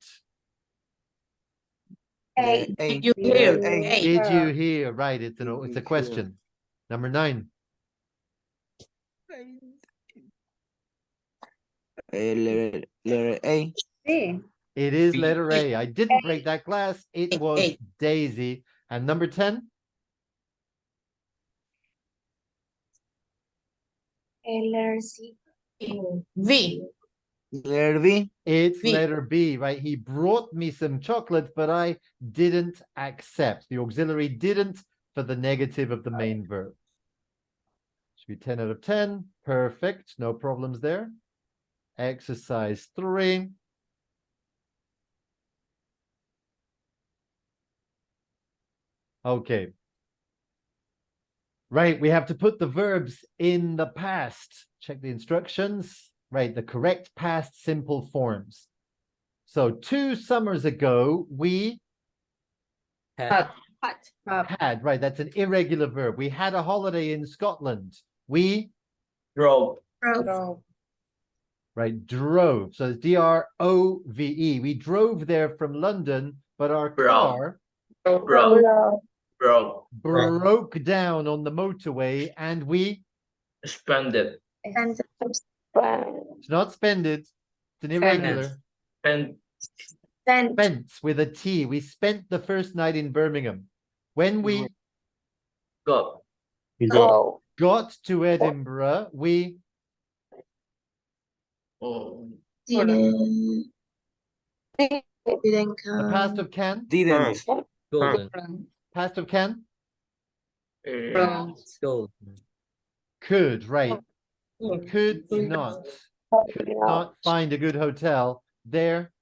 A. Did you hear? A. A. Did you hear? Right. It's Did a you hear? question. Number 9. Letter A. It is letter A. I didn't break that glass. It was A. Daisy. And number 10. V. Letter B. It's B. letter B, right? He brought me some chocolates, but I didn't accept. The auxiliary didn't for the negative of the main verb. Should be 10 out of 10. Perfect. No problems there. Exercise 3. Okay. Right, we have to put the verbs in the past. Check the instructions. Right, the correct past simple forms. So 2 summers ago, we Had. had, right, that's an irregular verb. We had a holiday in Scotland. We, Drove. right, drove. So it's D-R-O-V-E. We drove there from London, but our car broke down on the motorway and we, Spended. it's not spended, it's an irregular. Spent with a T. We spent the first night in Birmingham. When we Go. got to Edinburgh, we Didn't the come. past of can, Didn't. Golden. past of can, Gold. could, right? Could not find a good hotel. There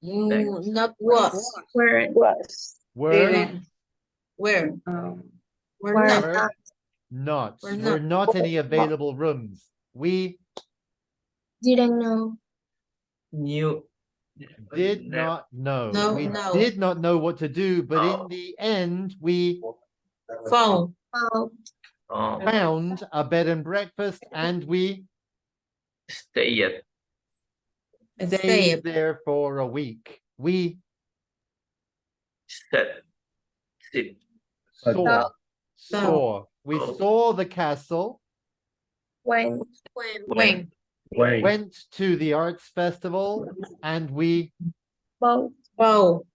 Not was. Were were Didn't. Where? We're were not. not Were were not. not any available rooms. We didn't know. New. did not know. No, We no. did not know what to do, but in the end, we Phone. found a bed and breakfast and we Stay. stayed there for a week. We Set. Sit. saw. We saw the castle, When When. went to the arts festival, and we both Bow.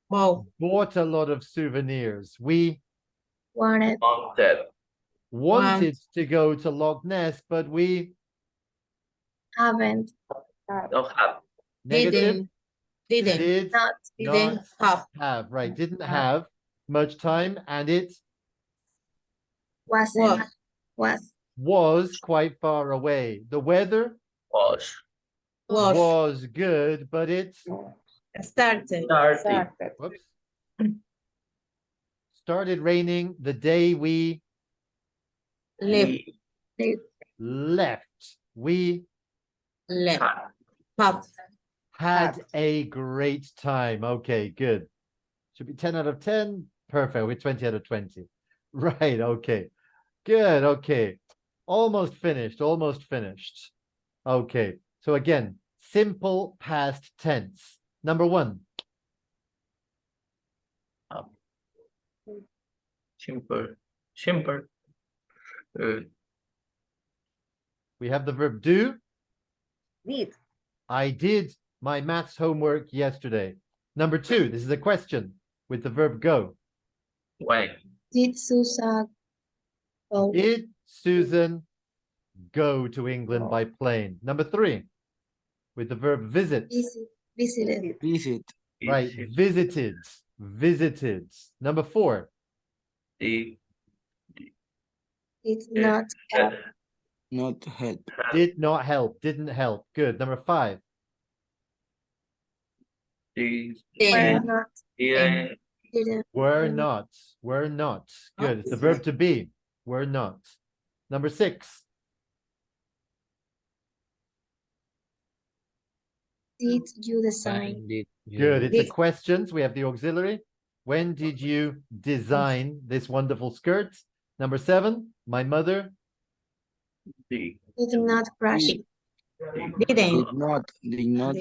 Bow. bought a lot of souvenirs. We wanted, Wanted. Wanted to go to Loch Ness, but we haven't, Don't have. negative Didn't. did not, Didn't not have. have, right? Didn't have much time, and it wasn't, was, was quite far away. The weather Was. was good, but it Started. Started. whoops, started raining the day we Live. left. We Left. Had. Have. had a great time. Okay, good. Should be 10 out of 10. Perfect. We're 20 out of 20. Right. Okay. Good. Okay. Almost finished. Almost finished. Okay. So again, simple past tense. Number 1. Simple. Simple. We have the verb do. Did. I did my maths homework yesterday. Number 2. This is a question with the verb go. When. did Susan go, Did Susan go to England by plane? Number 3. With the verb visit. visited, Visit. Right. Visited. Visited. Number 4. Did. did not help, Not help. Did not help. Didn't help. Good. Number 5. Did. were Didn't. not, Didn't. didn't, Were Mm. not. Were not. Good. It's the verb to be. Were not. Number 6. did you design, Good. It's a Did. question. So we have the auxiliary. When did you design this wonderful skirt? Number 7. My mother Did. did not brush, Didn't. Did not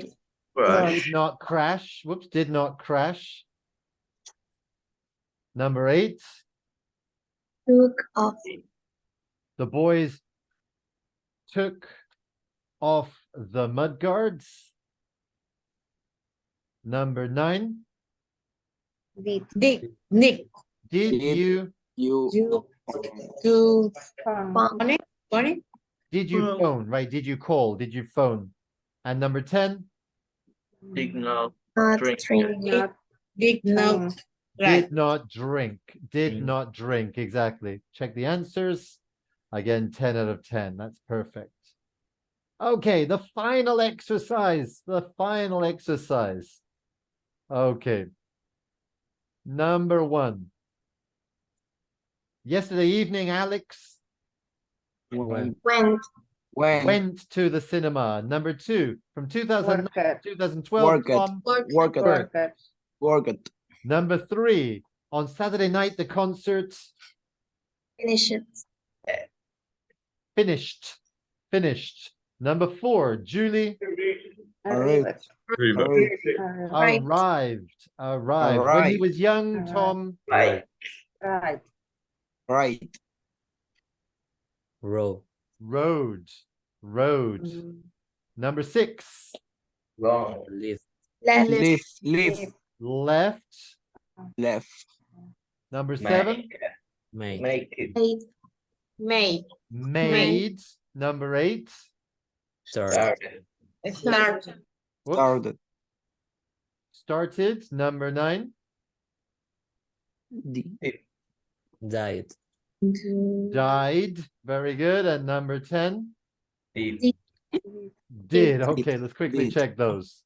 Brush. did not crash. Whoops. Did not crash. Number 8. took off, The boys took off the mudguards. Number 9. Did. Did. Nick. Did Did you you You. Do. phone, Bonnie. Bonnie. phone, right? Did you call? Did you phone? And number 10, Did not not drink. drink, Did not. Right. did not drink. Did Mm. not drink. Exactly. Check the answers. Again, 10 out of 10. That's perfect. Okay, the final exercise. The final exercise. Okay. Number 1. Yesterday evening, Alex went went to the cinema. Number 2, from 2009 to 2012, Worked. Tom worked. Number 3, on Saturday night, the concert finish it, finished. Number 4, Julie Arrived. Arrived. arrived. When he Arrived. was young, Tom Right. Right. rode. Number 6, Wrong. left, left. Number 7, Make it. made, made. Number 8, Started. Started. whoops, Started. started. Number 9, Died. died. Very good. And number 10, Did. did. Okay, let's quickly Did. check those.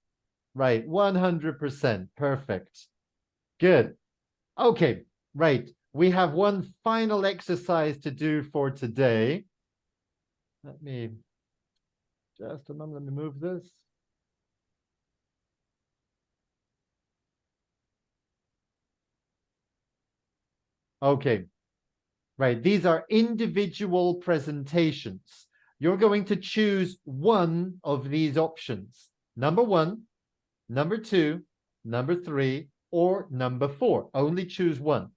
Right, 100%. Perfect. Good. Okay, right. We have one final exercise to do for today. Let me just a moment, let me move this. Okay, right. These are individual presentations. You're going to choose one of these options. Number 1, number 2, number 3, or number 4. Only choose one.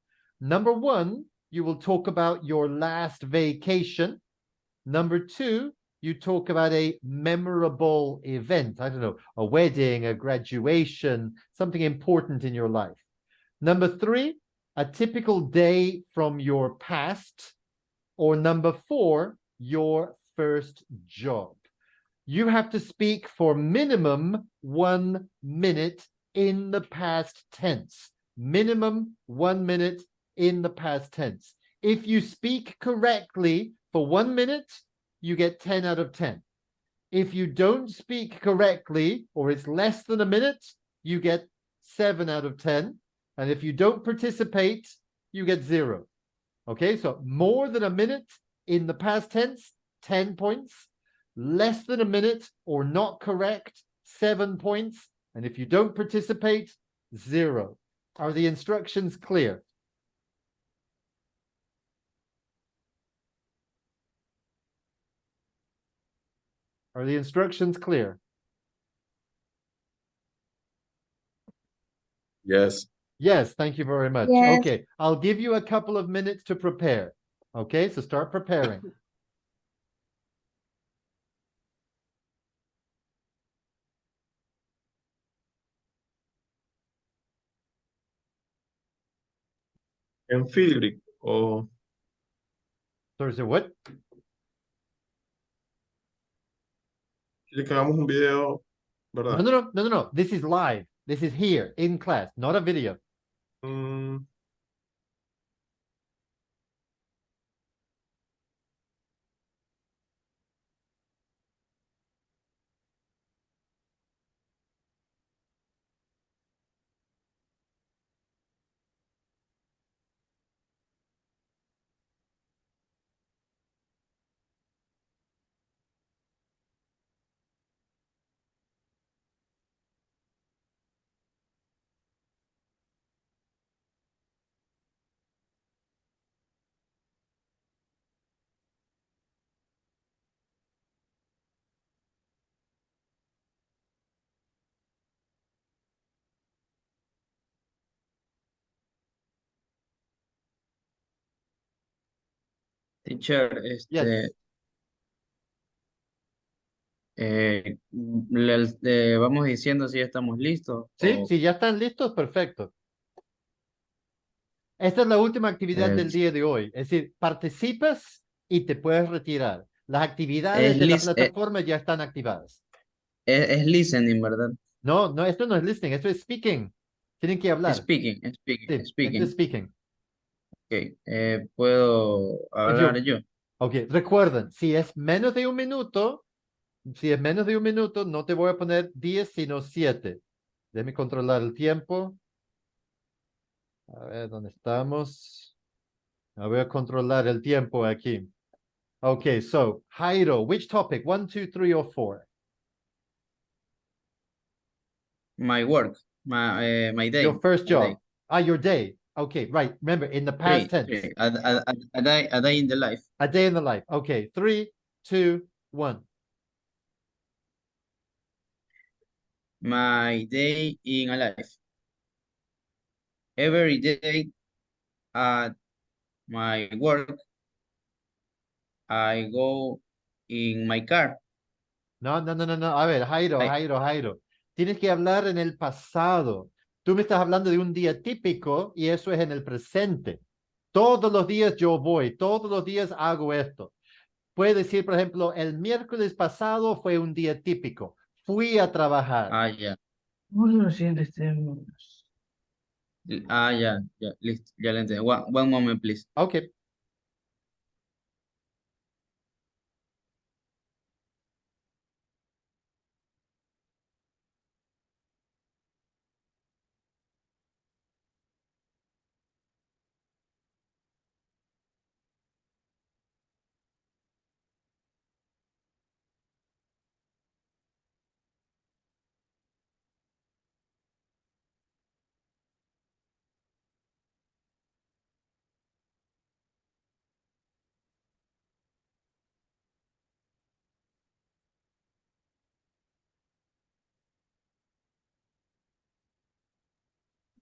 Number 1, you will talk about your last vacation. Number 2, you talk about a memorable event. I don't know, a wedding, a graduation, something important in your life. Number 3, a typical day from your past, or number 4, your first job. You have to speak for minimum 1 minute in the past tense. Minimum 1 minute in the past tense. If you speak correctly for 1 minute, you get 10 out of 10. If you don't speak correctly, or it's less than a minute, you get 7 out of 10. And if you don't participate, you get 0. Okay, so more than a minute in the past tense, 10 points. Less than a minute or not correct, 7 points. And if you don't participate, 0. Are the instructions clear? Are the instructions clear? Yes. Yes, thank you very much. Yes. Okay, I'll give you a couple of minutes to prepare. Okay, so start preparing. En Philip o So what? quiere que hagamos un video, ¿verdad? No. This is live. This is here in class, not a video. Mm, Teacher, Yes. vamos diciendo si ya estamos listos. Sí, si ya están listos, perfecto. Esta es la última actividad del día de hoy. Es decir, participas y te puedes retirar. Las actividades Es de la lis- plataforma ya están activadas. es listening, ¿verdad? No, esto no es listening, esto es speaking. Tienen que hablar. Speaking, Sí, esto es speaking. Ok, ¿puedo hablar yo? Ok, recuerden, si es menos de un minuto, no te voy a poner 10, sino 7. Déjame controlar el tiempo. A ver, ¿dónde estamos? Voy a controlar el tiempo aquí. Okay, so Jairo, which topic? 1, 2, 3, or 4? My work, my day. Your first my job. day. Your day. Okay, right. Remember, in the past tense. Three. A day in the life. A day in the life. Okay, 3, 2, 1. My day in a life. Every day at my work, I go in my car. No. A ver, Jairo. Tienes que hablar en el pasado. Tú me estás hablando de un día típico y eso es en el presente. Todos los días yo voy, todos los días hago esto. Puedes decir, por ejemplo, el miércoles pasado fue un día típico. Fui a trabajar. Ah, ya. Ya, listo, ya lo entendí. One moment, please. Okay.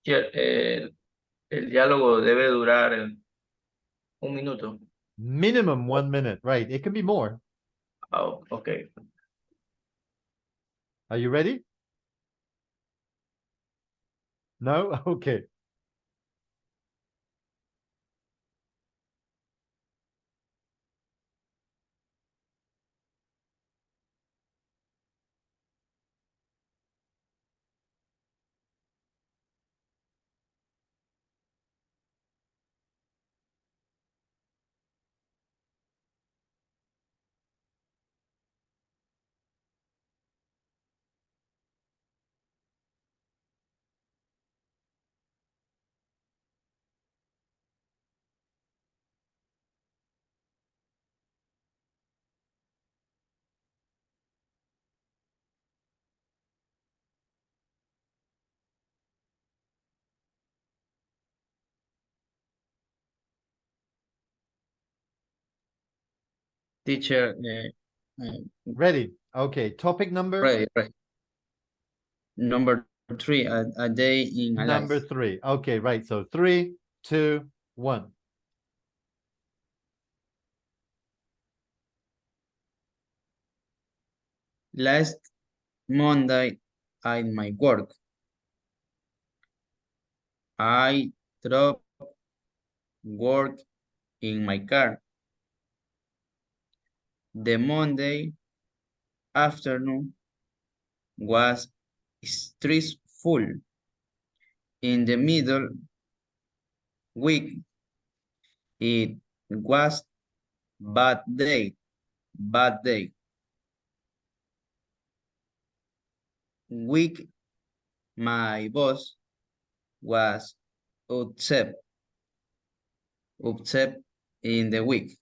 El diálogo debe durar 1 minuto. Minimum 1 minute, right? It can be more. Oh, ok. Are you ready? No? Okay. Teacher, Ready? Okay. Topic number ready. Number 3, a day in a number life. 3. Okay, right. So 3, 2, 1. Last Monday at my work, I dropped work in my car. The Monday afternoon was stressful. In the middle week, it was bad day. Week, my boss was upset in the week.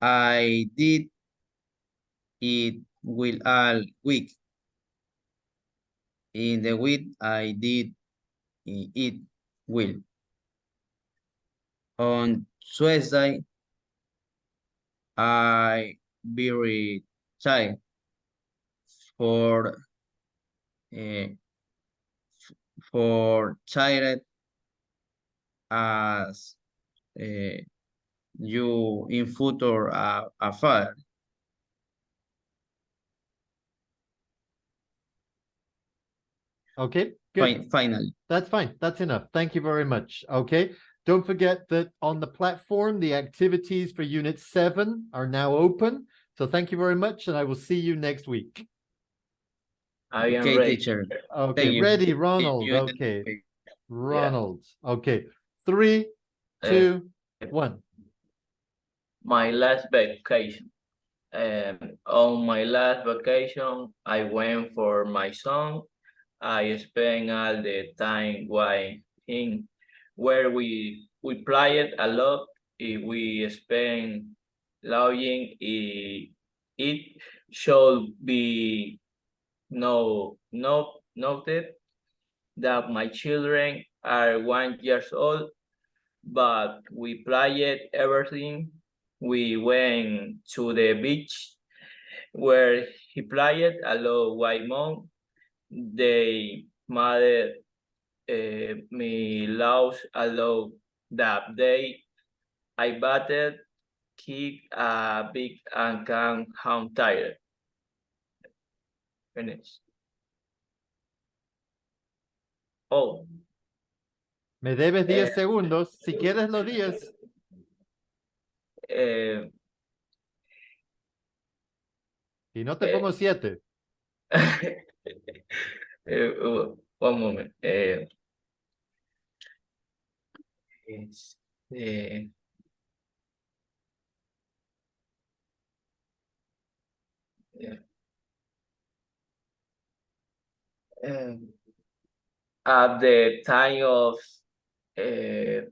I did it will all week. In the week, I did it will. On Tuesday, I very tired for uh, tired as you in future a father. Okay, good. Finally. That's fine. That's enough. Thank you very much. Okay. Don't forget that on the platform, the activities for Unit 7 are now open. So thank you very much, and I will see you next week. I am Okay, ready. teacher. Okay, Thank you. ready, Ronald. You- Okay, Ronald. Okay, 3, Uh, 2, 1. My last vacation. On my last vacation, I went for my son. I spent all the time with him, where we played a lot. We spent lodging. It should be noted that my children are 1 year old, but we played everything. We went to the beach where he played a lot white mom. They mother me lost a lot that day. I batted, kick a big and come home tired. Finish. Oh, Me debes 10 Eh. segundos. Si quieres los 10. Si no te pongo 7. One moment. It's yeah. At the time of the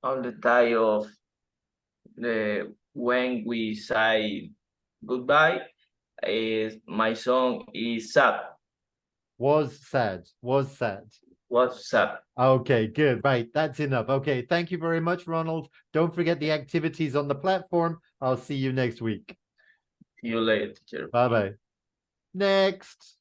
on the time of the when we say goodbye, is my song is sad. Was sad. Was sad. What's sad? Okay, good. Right. That's enough. Okay. Thank you very much, Ronald. Don't forget the activities on the platform. I'll see you next week. See you later, teacher. Bye-bye. Next.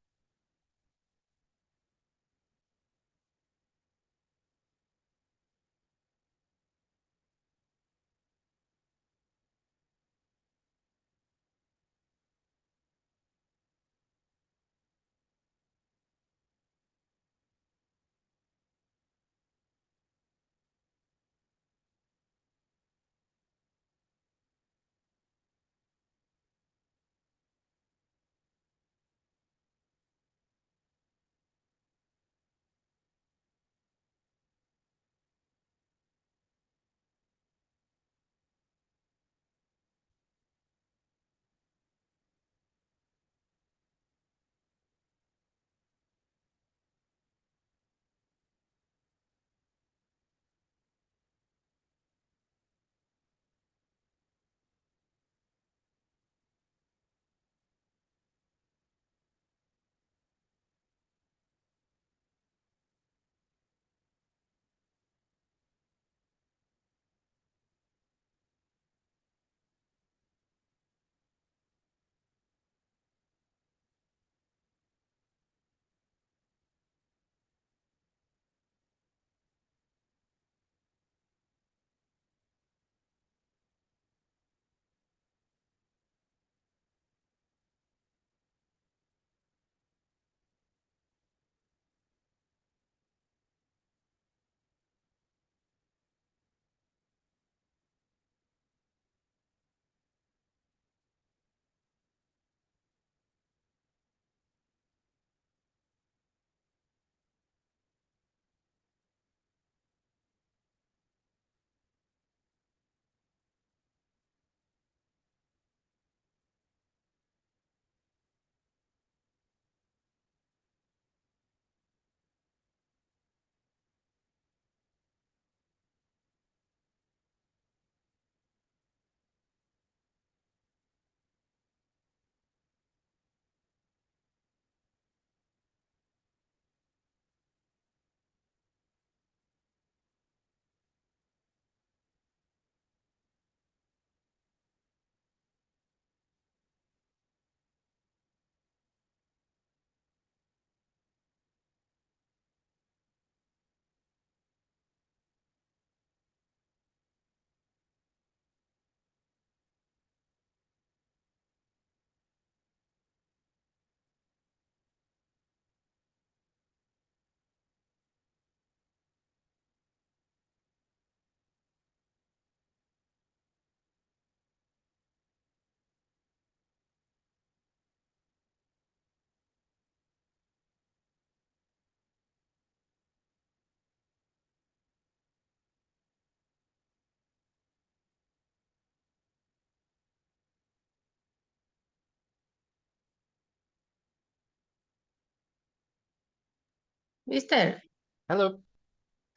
Mister, Hello.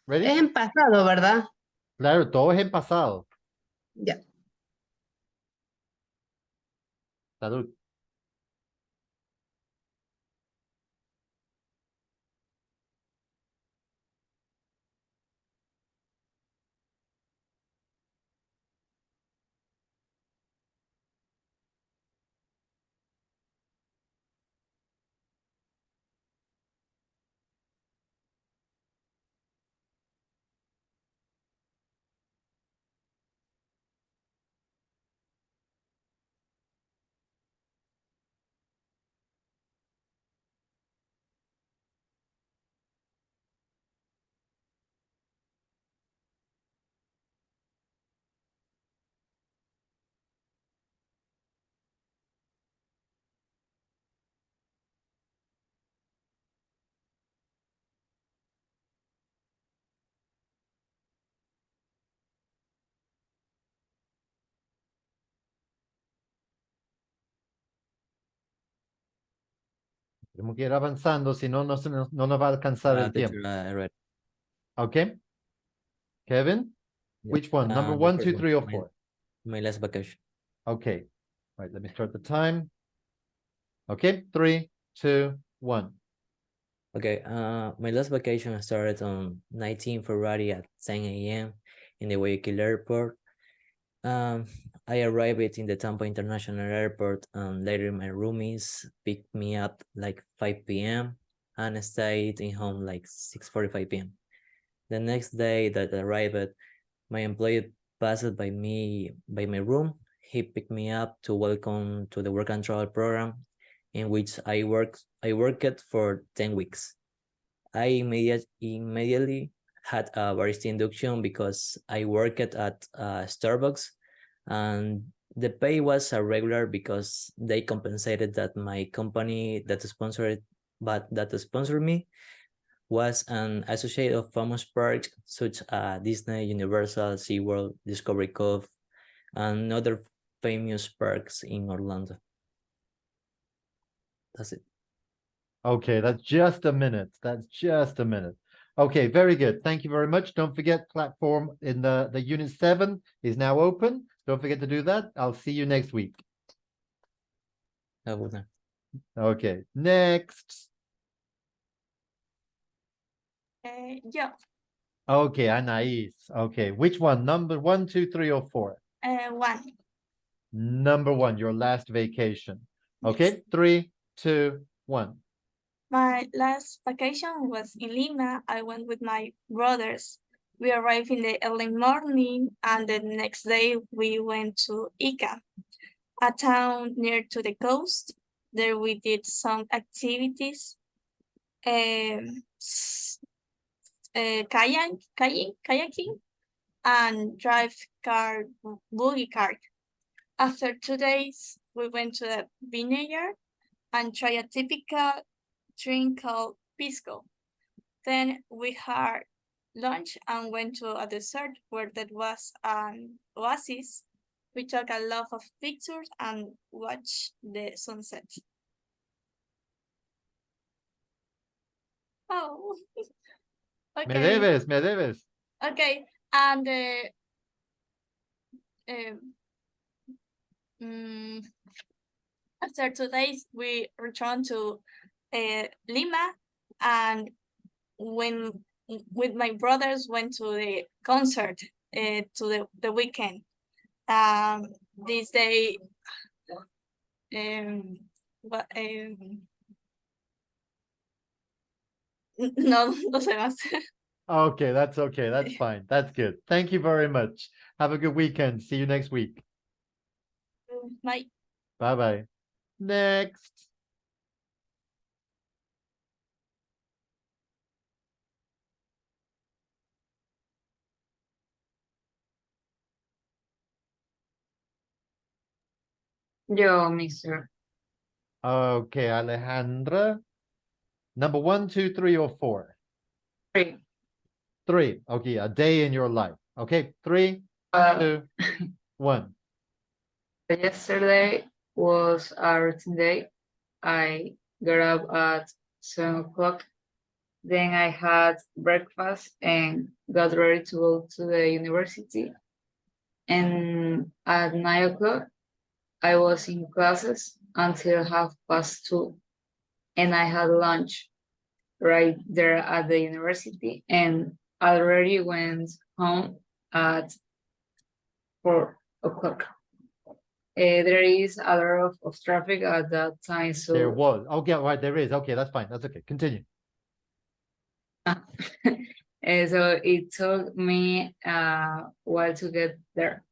Ready? es en pasado, ¿verdad? Claro, todo es en pasado. Ya. Salud. Tenemos que ir avanzando, si no, no nos va a alcanzar el Teacher, tiempo. read. Okay. Kevin, Yeah. which one? Number The 1, first 2, one, 3, or my- 4? My last vacation. Okay. Right, let me start the time. Okay, 3, 2, 1. Okay, my last vacation started on 19 February at 10 a.m. in the Guayaquil airport. I arrived in the Tampa International Airport, and later my roomies picked me up like 5 p.m. and stayed in home like 6:45 p.m. The next day that I arrived, my employee passed by my room. He picked me up to welcome to the work and travel program, in which I worked for 10 weeks. I immediately had a barista induction because I worked at Starbucks, and the pay was irregular because they compensated that my company that sponsored me was an associate of famous parks such as Disney, Universal, SeaWorld, Discovery Cove, and other famous parks in Orlando. That's it. Okay, that's just a minute. That's just a minute. Okay, very good. Thank you very much. Don't forget, platform in the unit 7 is now open. Don't forget to do that. I'll see you next week. That was it. Okay, next. Yo, Okay, Anais. Okay, which one? Number 1, 2, 3, or 4? 1. Number 1, your last vacation. Yes. Okay, 3, 2, 1. My last vacation was in Lima. I went with my brothers. We arrived in the early morning, and the next day we went to Ica, a town near to the coast. There we did some activities, kayaking, and drive buggy cart. After 2 days, we went to the vineyard and tried a typical drink called pisco. Then we had lunch and went to a dessert where there was an oasis. We took a lot of pictures and watched the sunset. Oh, Me okay. debes. Okay, and after 2 days, we returned to Lima, and when with my brothers went to the concert to the weekend. This day, but no, no sé más. Okay, that's okay. That's fine. That's good. Thank you very much. Have a good weekend. See you next week. Bye. Bye-bye. Next. Yo, mister. Okay, Alejandra. Number 1, 2, 3, or 4? 3. 3. Okay, a day in your life. Okay, 3, 2, 1. Yesterday was a routine day. I got up at 7 o'clock, Then I had breakfast and got ready to go to the university. And at 9 o'clock, I was in classes until 2:30. And I had lunch right there at the university. And I already went home at 4 o'clock. There is a lot of traffic at that time, so There was. Okay, right, there is. Okay, that's fine. That's okay. Continue. so it took me a while to get there.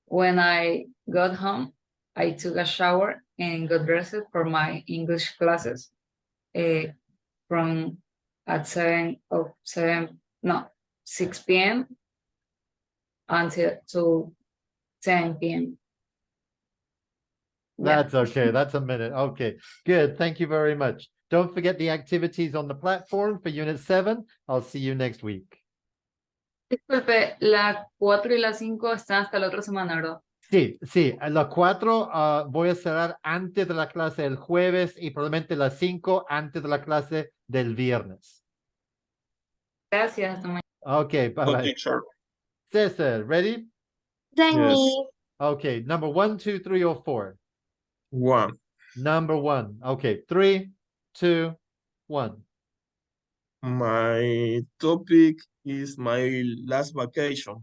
When I got home, I took a shower and got dressed for my English classes from at 6 p.m. until to 10 p.m. Yeah. That's okay. That's a minute. Okay, good. Thank you very much. Don't forget the activities on the platform for Unit 7. I'll see you next week. Disculpe, la 4 y la 5 están hasta la otra semana, ¿verdad? Sí, sí. A las 4 voy a cerrar antes de la clase del jueves y probablemente las 5 antes de la clase del viernes. Gracias, hasta mañana. Okay, So, bye-bye. teacher. Cesar, ready? Then Yes. me. Okay, number 1, 2, 3, or 4? 1. Number 1. Okay, 3, 2, 1. My topic is my last vacation.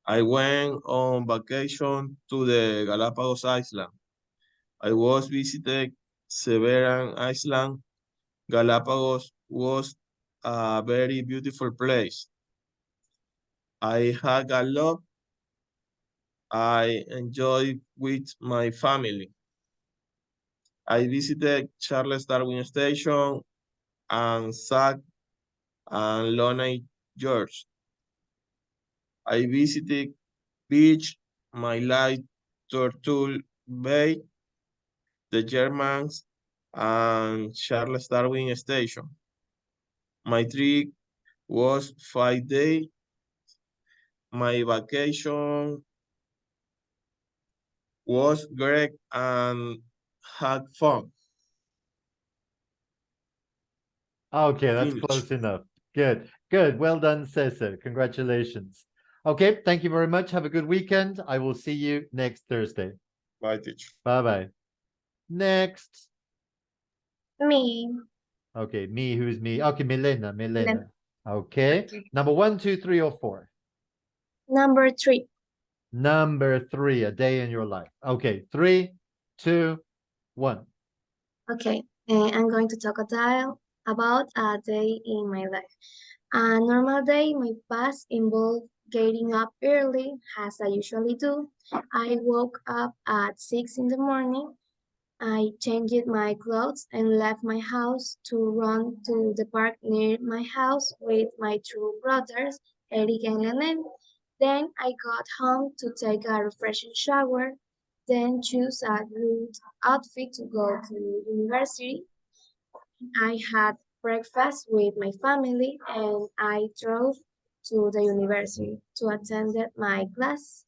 I went on vacation to the Galapagos Island. I was visited Severan Island. Galapagos was a very beautiful place. I had a lot I enjoyed with my family. I visited Charles Darwin Station and Sac and Loney George. I visited beach, my life, Tortoise Bay, the Germans, and Charles Darwin Station. My trip was 5 days. My vacation was great and had fun. Okay, that's Finish. close enough. Good, good. Well done, Cesar. Congratulations. Okay, thank you very much. Have a good weekend. I will see you next Thursday. Bye, teacher. Bye-bye. Next. Me. Okay, me, who's me? Okay, Milena. Milena. Okay. Okay. Number 1, 2, 3, or 4? Number 3. Number 3, a day in your life. Okay, 3, 2, 1. Okay, I'm going to talk about a day in my life. A normal day, my past involved getting up early, as I usually do. I woke up at 6 in the morning. I changed my clothes and left my house to run to the park near my house with my two brothers, Eric and Leonel. Then I got home to take a refreshing shower, then choose a good outfit to go to university. I had breakfast with my family and I drove to the university to attend my class.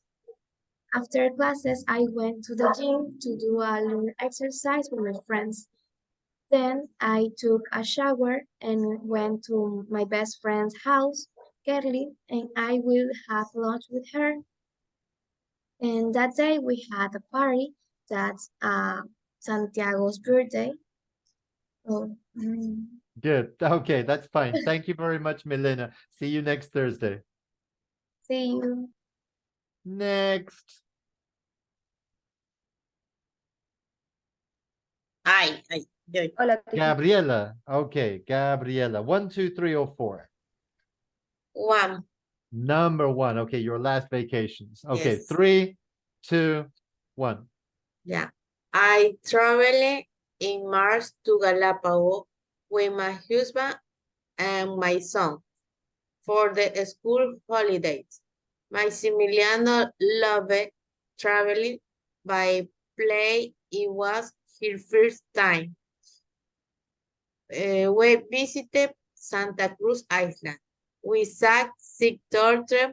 After classes, I went to the gym to do a little exercise with my friends. Then I took a shower and went to my best friend's house, Kerly, and I will have lunch with her. And that day we had a party. That's Santiago's birthday. Oh, Good. Okay, that's fine. Thank you very much, Milena. See you next Thursday. see you. Next. Yo. Hola, teacher. Gabriela. Okay, Gabriela. 1, 2, 3, or 4? 1. Number 1. Okay, your last vacations. Okay, Yes. 3, 2, 1. Yeah. I traveled in March to Galapagos with my husband and my son for the school holidays. Maximiliano loved traveling by plane. It was his first time. We visited Santa Cruz Island. We saw sea turtle,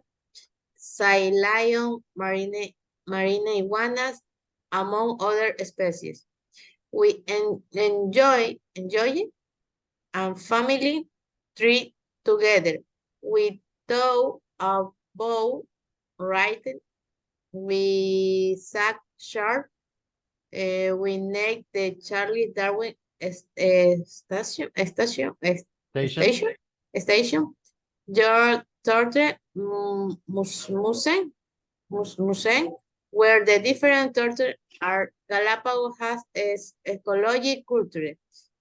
sea lion, marine iguanas, among other species. We enjoy and family tree together. We thought about writing. We sack sharp. We named the Charlie Darwin station. George Torture Museum, where the different turtles are. Galapagos has ecology culture.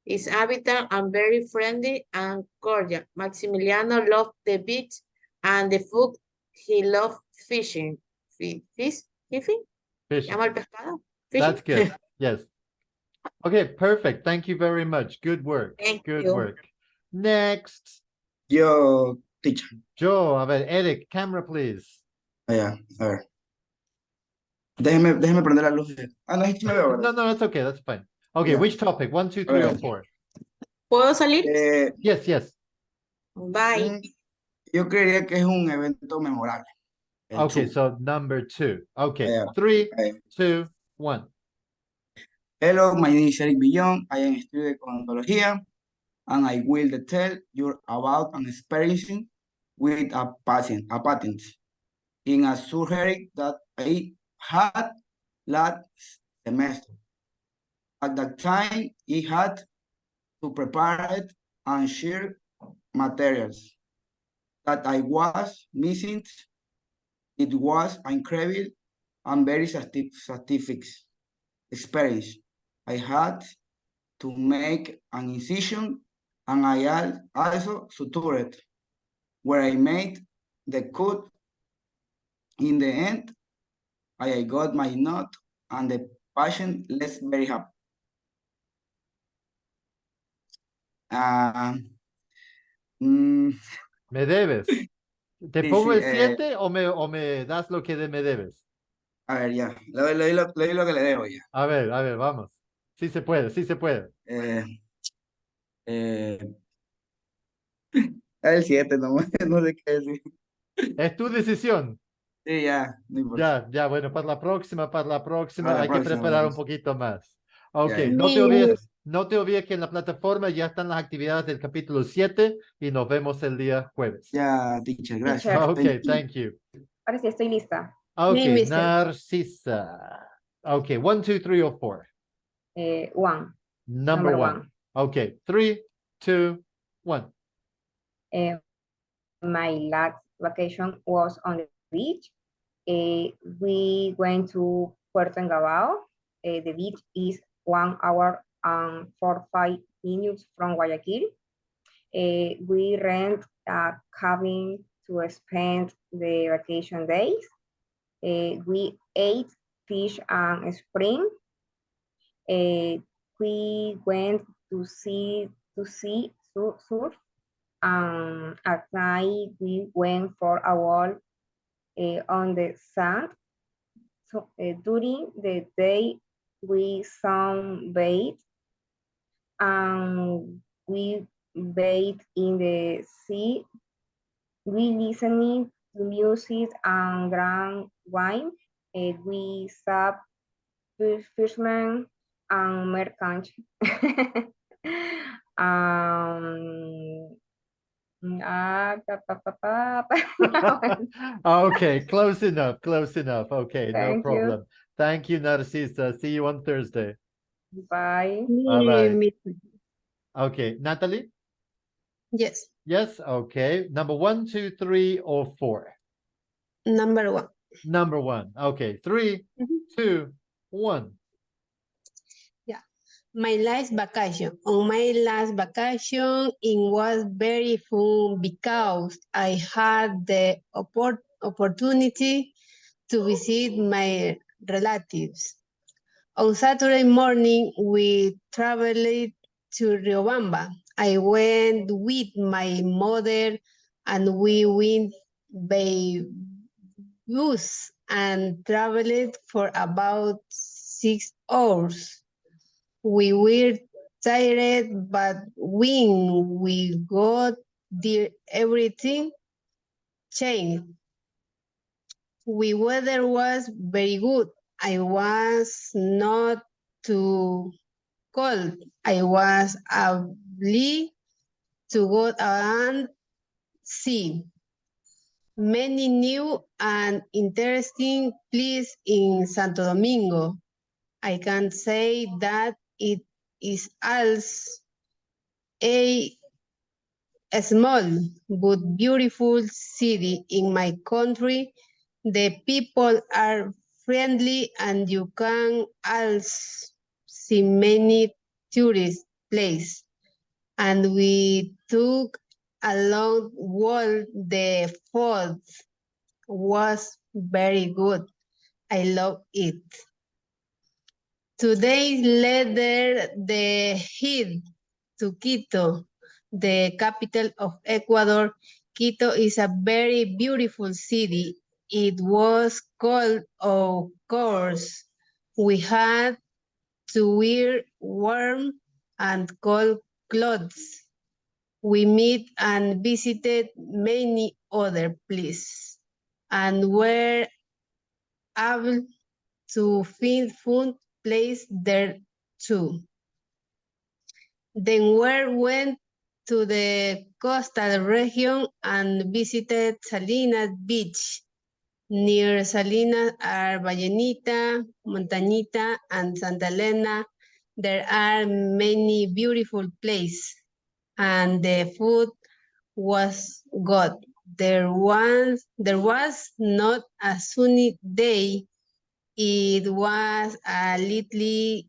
Its habitat and very friendly and cordial. Maximiliano loved the beach and the food. He loved fishing. Fishing? Fishing. ¿Llama el pescado? That's Fishing? good. Yes. Okay, perfect. Thank you very much. Good work. Thank Good you. work. Next. Yo, teacher. Joe, a ver, Eric, camera, please. Allá, a ver. Déjeme prender la luz. Ah, no, es me veo, No, ¿verdad? no, that's okay. That's fine. Okay, Yeah. which topic? 1, 2, 3, or ver. 4? ¿Puedo salir? Yes, yes. Bye. Yo creería que es un evento memorable. El Okay, two. so number 2. Okay, Yeah. 3, Okay. 2, 1. Hello, my name is Eric Billon. I am a student of odontología, and I will tell you about an experience with a patient in a surgery that I had last semester. At that time, I had to prepare it and share materials that I was missing. It was incredible and very satisfying experience. I had to make an incision, and I also sutured where I made the cut. In the end, I got my note and the patient left very happy. Me debes. ¿Te Sí, pongo sí, el 7 o me das lo que me debes? A ver, ya. Le doy lo que le debo ya. A ver, vamos. Sí se puede, sí se puede. El 7, no, no sé qué decir. Es tu decisión. Sí, ya, no importa. Ya, bueno, para la próxima Para la hay que próxima, preparar un vamos. poquito más. Ok, Ya, no te olvides que en la plataforma ya están las actividades del capítulo 7 y nos vemos el día jueves. Ya, teacher, gracias. Ok, thank you. Ahora sí estoy lista. Ok, mister. Narcisa. Ok, 1, 2, 3, or 4. One. Number Number 1. Okay, 3, 2, 1. My last vacation was on the beach. We went to Puerto Engabao. The beach is 1 hour and 45 minutes from Guayaquil. We rent a cabin to spend the vacation days. We ate fish and spring. We went to surf. At night we went for a walk on the sand. So during the day we sunbathed and we bathed in the sea. We listening to music and drank wine. We saw fishermen and merchants. Okay, close enough. Okay, no Thank you. problem. Thank you, Narcisa. See you on Thursday. Bye. Bye-bye. Okay, Natalie? Yes. Yes, okay. Number 1, 2, 3, or 4? Number 1. Number 1. Okay, 3, 2, 1. My last vacation. On my last vacation, it was very fun because I had the opportunity to visit my relatives. On Saturday morning, we traveled to Riobamba. I went with my mother and we went by bus and traveled for about 6 hours. We were tired, but when we got there, everything changed. The weather was very good. I was not too cold. I was able to go and see many new and interesting places in Santo Domingo. I can say that it is also a small but beautiful city in my country. The people are friendly and you can also see many tourist places. And we took a long walk. The food was very good. I love it. Today's letter, the head to Quito, the capital of Ecuador. Quito is a very beautiful city. It was cold, of course. We had to wear warm and cold clothes. We met and visited many other places and were able to find food place there too. Then we went to the coastal region and visited Salinas Beach. Near Salinas are Ballenita, Montañita, and Santa Elena. There are many beautiful places, and the food was good. There was not a sunny day. It was a little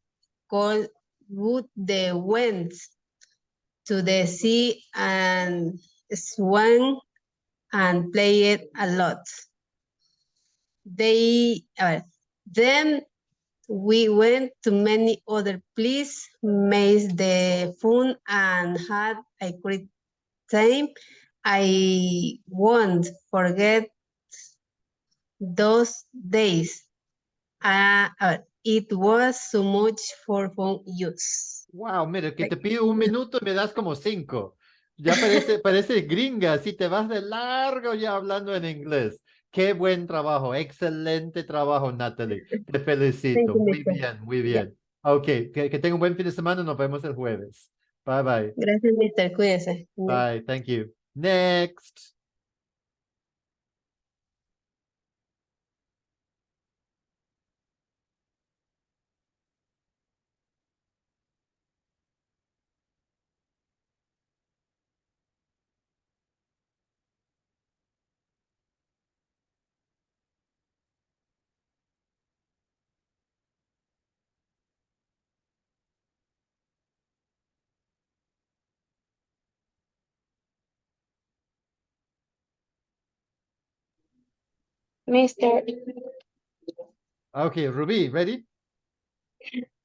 cold, but the went to the sea and swam and played a lot. Then we went to many other places, made the fun and had a great time. I won't forget those days. It was so much for fun use. Wow, mira, que te pido un minuto y me das como 5. Ya parece gringa, si te vas de largo ya hablando en inglés. Qué buen trabajo, excelente trabajo, Natalie. Te felicito. Muy bien, muy bien. Ok, que tenga un buen fin de semana. Nos vemos el jueves. Bye, bye. Gracias, Mr. Cuídese. Bye, thank you. Next. Mr. Okay, Ruby, ready?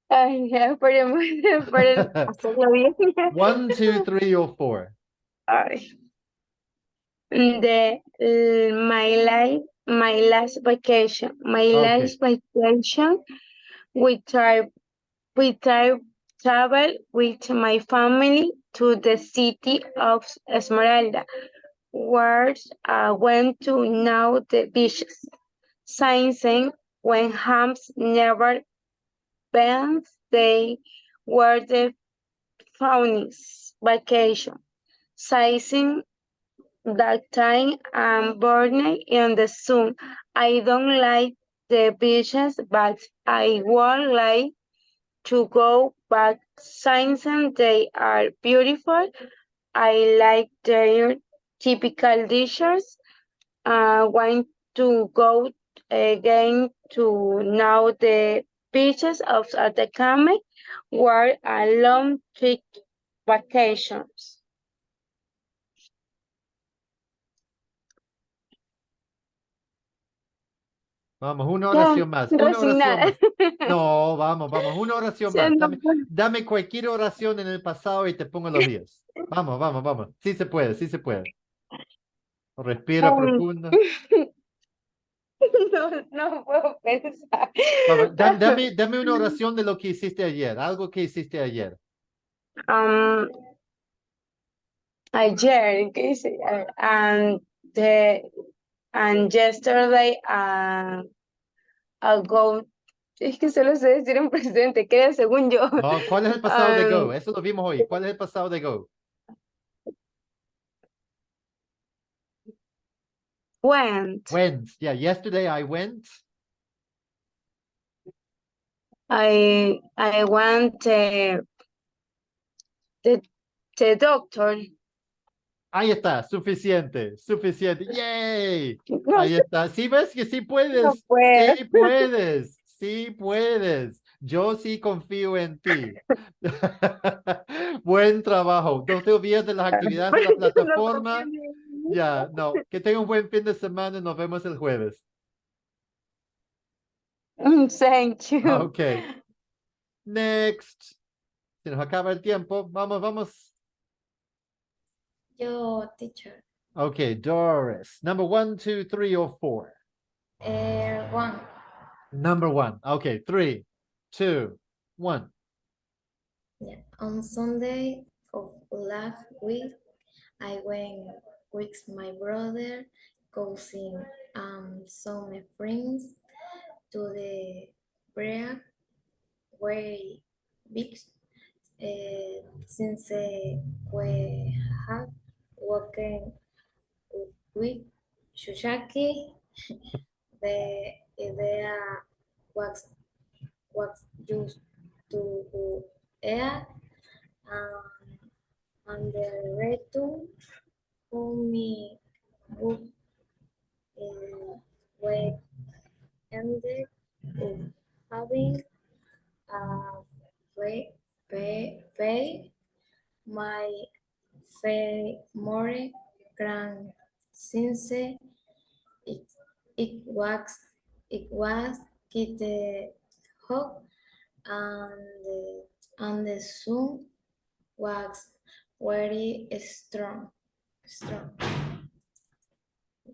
Ay, para hacerlo bien. 1, 2, 3, or 4. Ay. My last vacation. Okay. Last vacation, we travel with my family to the city of Esmeralda, where I went to know the beaches. Since when hams never been, they were the funniest vacation. Sizing that time I'm burning in the sun. I don't like the beaches, but I would like to go back since they are beautiful. I like their typical dishes. Want to go again to know the beaches of Atacama, where a long trip vacations. Vamos, una oración más. Una oración Resignada. más. No, vamos, una oración más. Dame cualquier oración en el pasado y te pongo los días. Vamos. Sí se puede, sí se puede. Respira profundo. No puedo pensar. Vamos, dame una oración de lo que hiciste ayer. Algo que hiciste ayer. Ayer, ¿qué hice? And yesterday, ago. Es que solo sé decir en presente, creo, según yo. No, ¿cuál es el pasado de go? Eso lo vimos hoy. ¿Cuál es el pasado de go? Went. Went. Yeah, yesterday I went. I went the doctor. Ahí está, suficiente, suficiente. ¡Yay! Ahí está. ¿Sí ves que sí puedes? puedo. Sí puedes, sí puedes. Yo sí confío en ti. Buen trabajo. No te olvides de las actividades de la plataforma. Ya, no. Que tenga un buen fin de semana y nos vemos el jueves. Thank you. Ok. Next. Se nos acaba el tiempo. Vamos, vamos. Yo, teacher. Okay, Doris. Number 1, 2, 3, or 4? One. Number 1. Okay, 3, 2, 1. Yeah. On Sunday of last week, I went with my brother, cousin, some friends to the Brea way beach. Since we have working with Shushaki, the idea was just to air and the return for me book we ended up having a my more grand since it was get hot and the sun was very strong.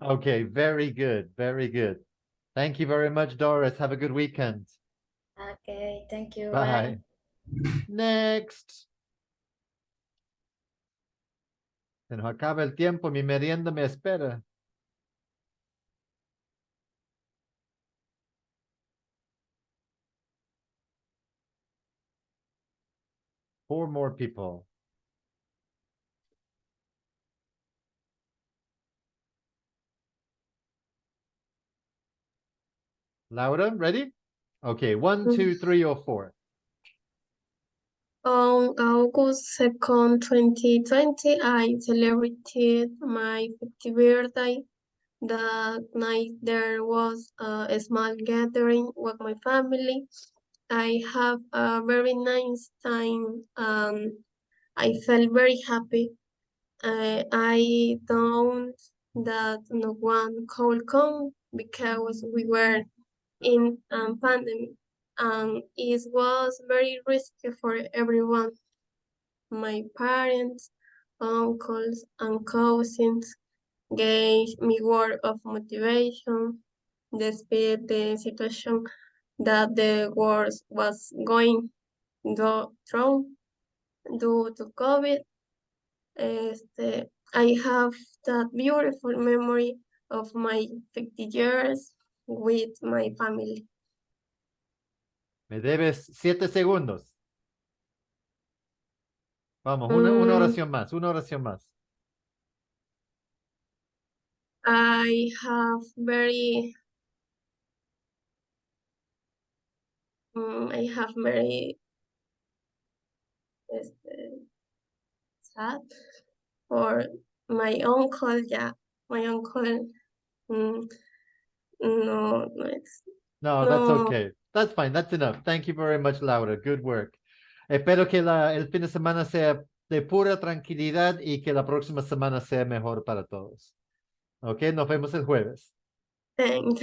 Okay, very good, very good. Thank you very much, Doris. Have a good weekend. Okay, thank you. Bye. Next. Se nos acaba el tiempo, mi merienda me espera. Four more people. Laura, ready? Okay, 1, 2, 3, or 4. On August 2nd, 2020, I celebrated my 50th birthday. That night there was a small gathering with my family. I have a very nice time. I felt very happy. I thought that no one could come because we were in a pandemic, and it was very risky for everyone. My parents, uncles, and cousins gave me word of motivation despite the situation that the world was going through due to COVID. I have that beautiful memory of my 50 years with my family. Me debes 7 segundos. Vamos, una oración más, una oración más. I have very sad for my uncle. Yeah, my uncle. No, No, that's okay. That's fine. That's enough. Thank you very much, Laura. Good work. Espero que el fin de semana sea de pura tranquilidad y que la próxima semana sea mejor para todos. Ok, nos vemos el jueves. Thanks.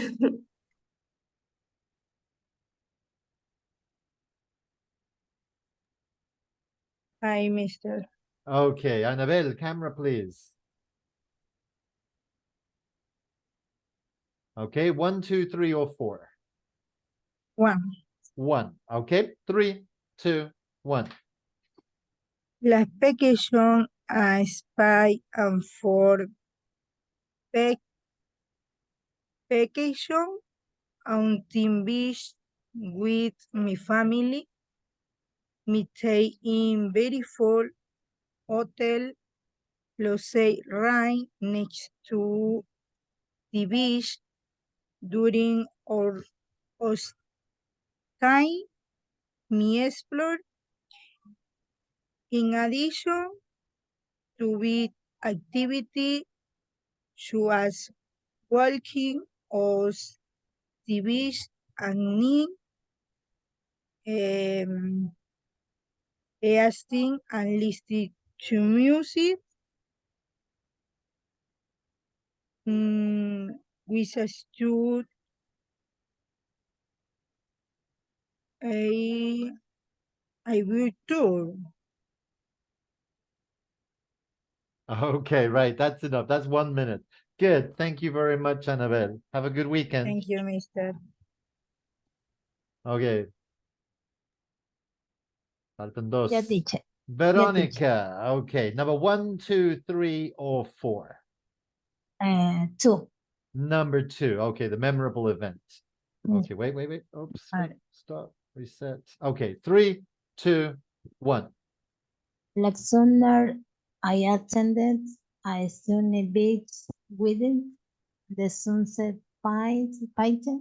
Hi, Mister. Okay, Annabelle, camera, please. Okay, 1, 2, 3, or 4. 1. 1. Okay, 3, 2, 1. Last vacation, I spent for vacation on Team Beach with my family. Me stay in beautiful hotel Losey Rhine next to the beach during our time me explore. In addition to beach activity such as walking or the beach and listening and listening to music. We should a good tour. Okay, right. That's enough. That's 1 minute. Good. Thank you very much, Annabelle. Have a good weekend. Thank you, Mr. Okay. Faltan dos. Yeah, teacher. Veronica. Okay. Number 1, 2, 3, or 4. 2. Number 2. Okay. The memorable event. Mm. Okay. Wait. Oops. Alright. Stop. Reset. Okay. 3, 2, 1. Last summer, I attended a sunny beach wedding. The sunset painted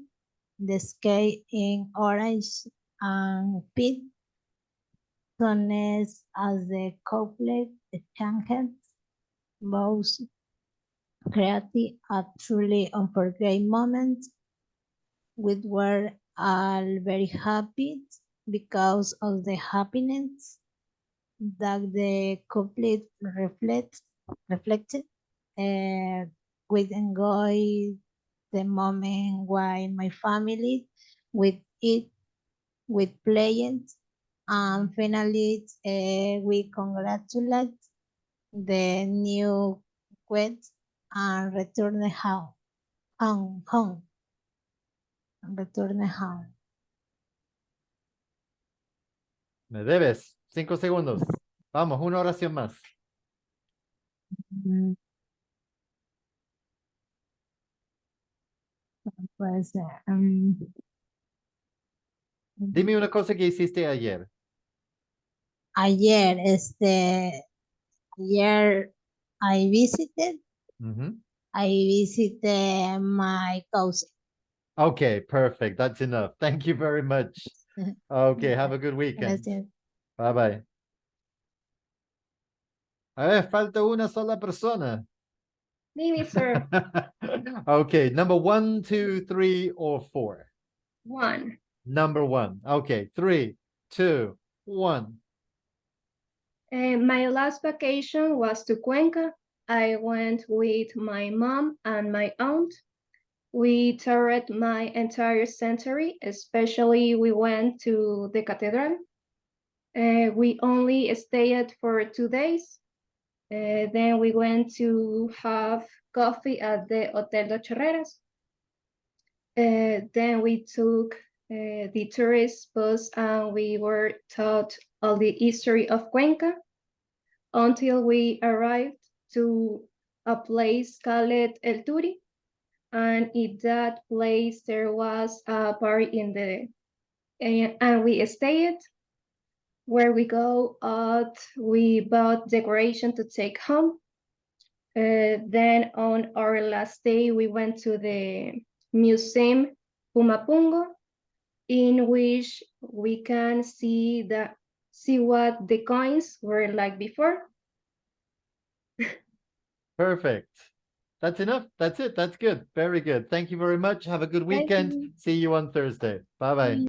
the sky in orange and pink tones as the couple exchanged vows, creating a truly unforgettable moment. We were all very happy because of the happiness that the couple reflected. We enjoyed the moment while my family with it with playing, and finally we congratulate the new wed and return home. Return home. Me debes 5 segundos. Vamos, una oración más. Pues, Dime una cosa que hiciste ayer. ayer I visited my cousin. Okay, perfect. That's enough. Thank you very much. Okay, have a good weekend. Gracias. Bye bye. A ver, falta una sola persona. Me, sir. Okay, number 1, 2, 3, or 4. 1. Number 1. Okay, 3, 2, 1. My last vacation was to Cuenca. I went with my mom and my aunt. We toured my entire century, especially we went to the cathedral. We only stayed for 2 days. Then we went to have coffee at the Hotel Dos Chorreras. Then we took the tourist bus and we were taught all the history of Cuenca until we arrived to a place called El Turi. And in that place, there was a party and we stayed. Where we go out, we bought decoration to take home. Then on our last day, we went to the museum Pumapungo, in which we can see what the coins were like before. Perfect. That's enough. That's it. That's good. Very good. Thank you very much. Have a good weekend. See you on Thursday. Bye-bye.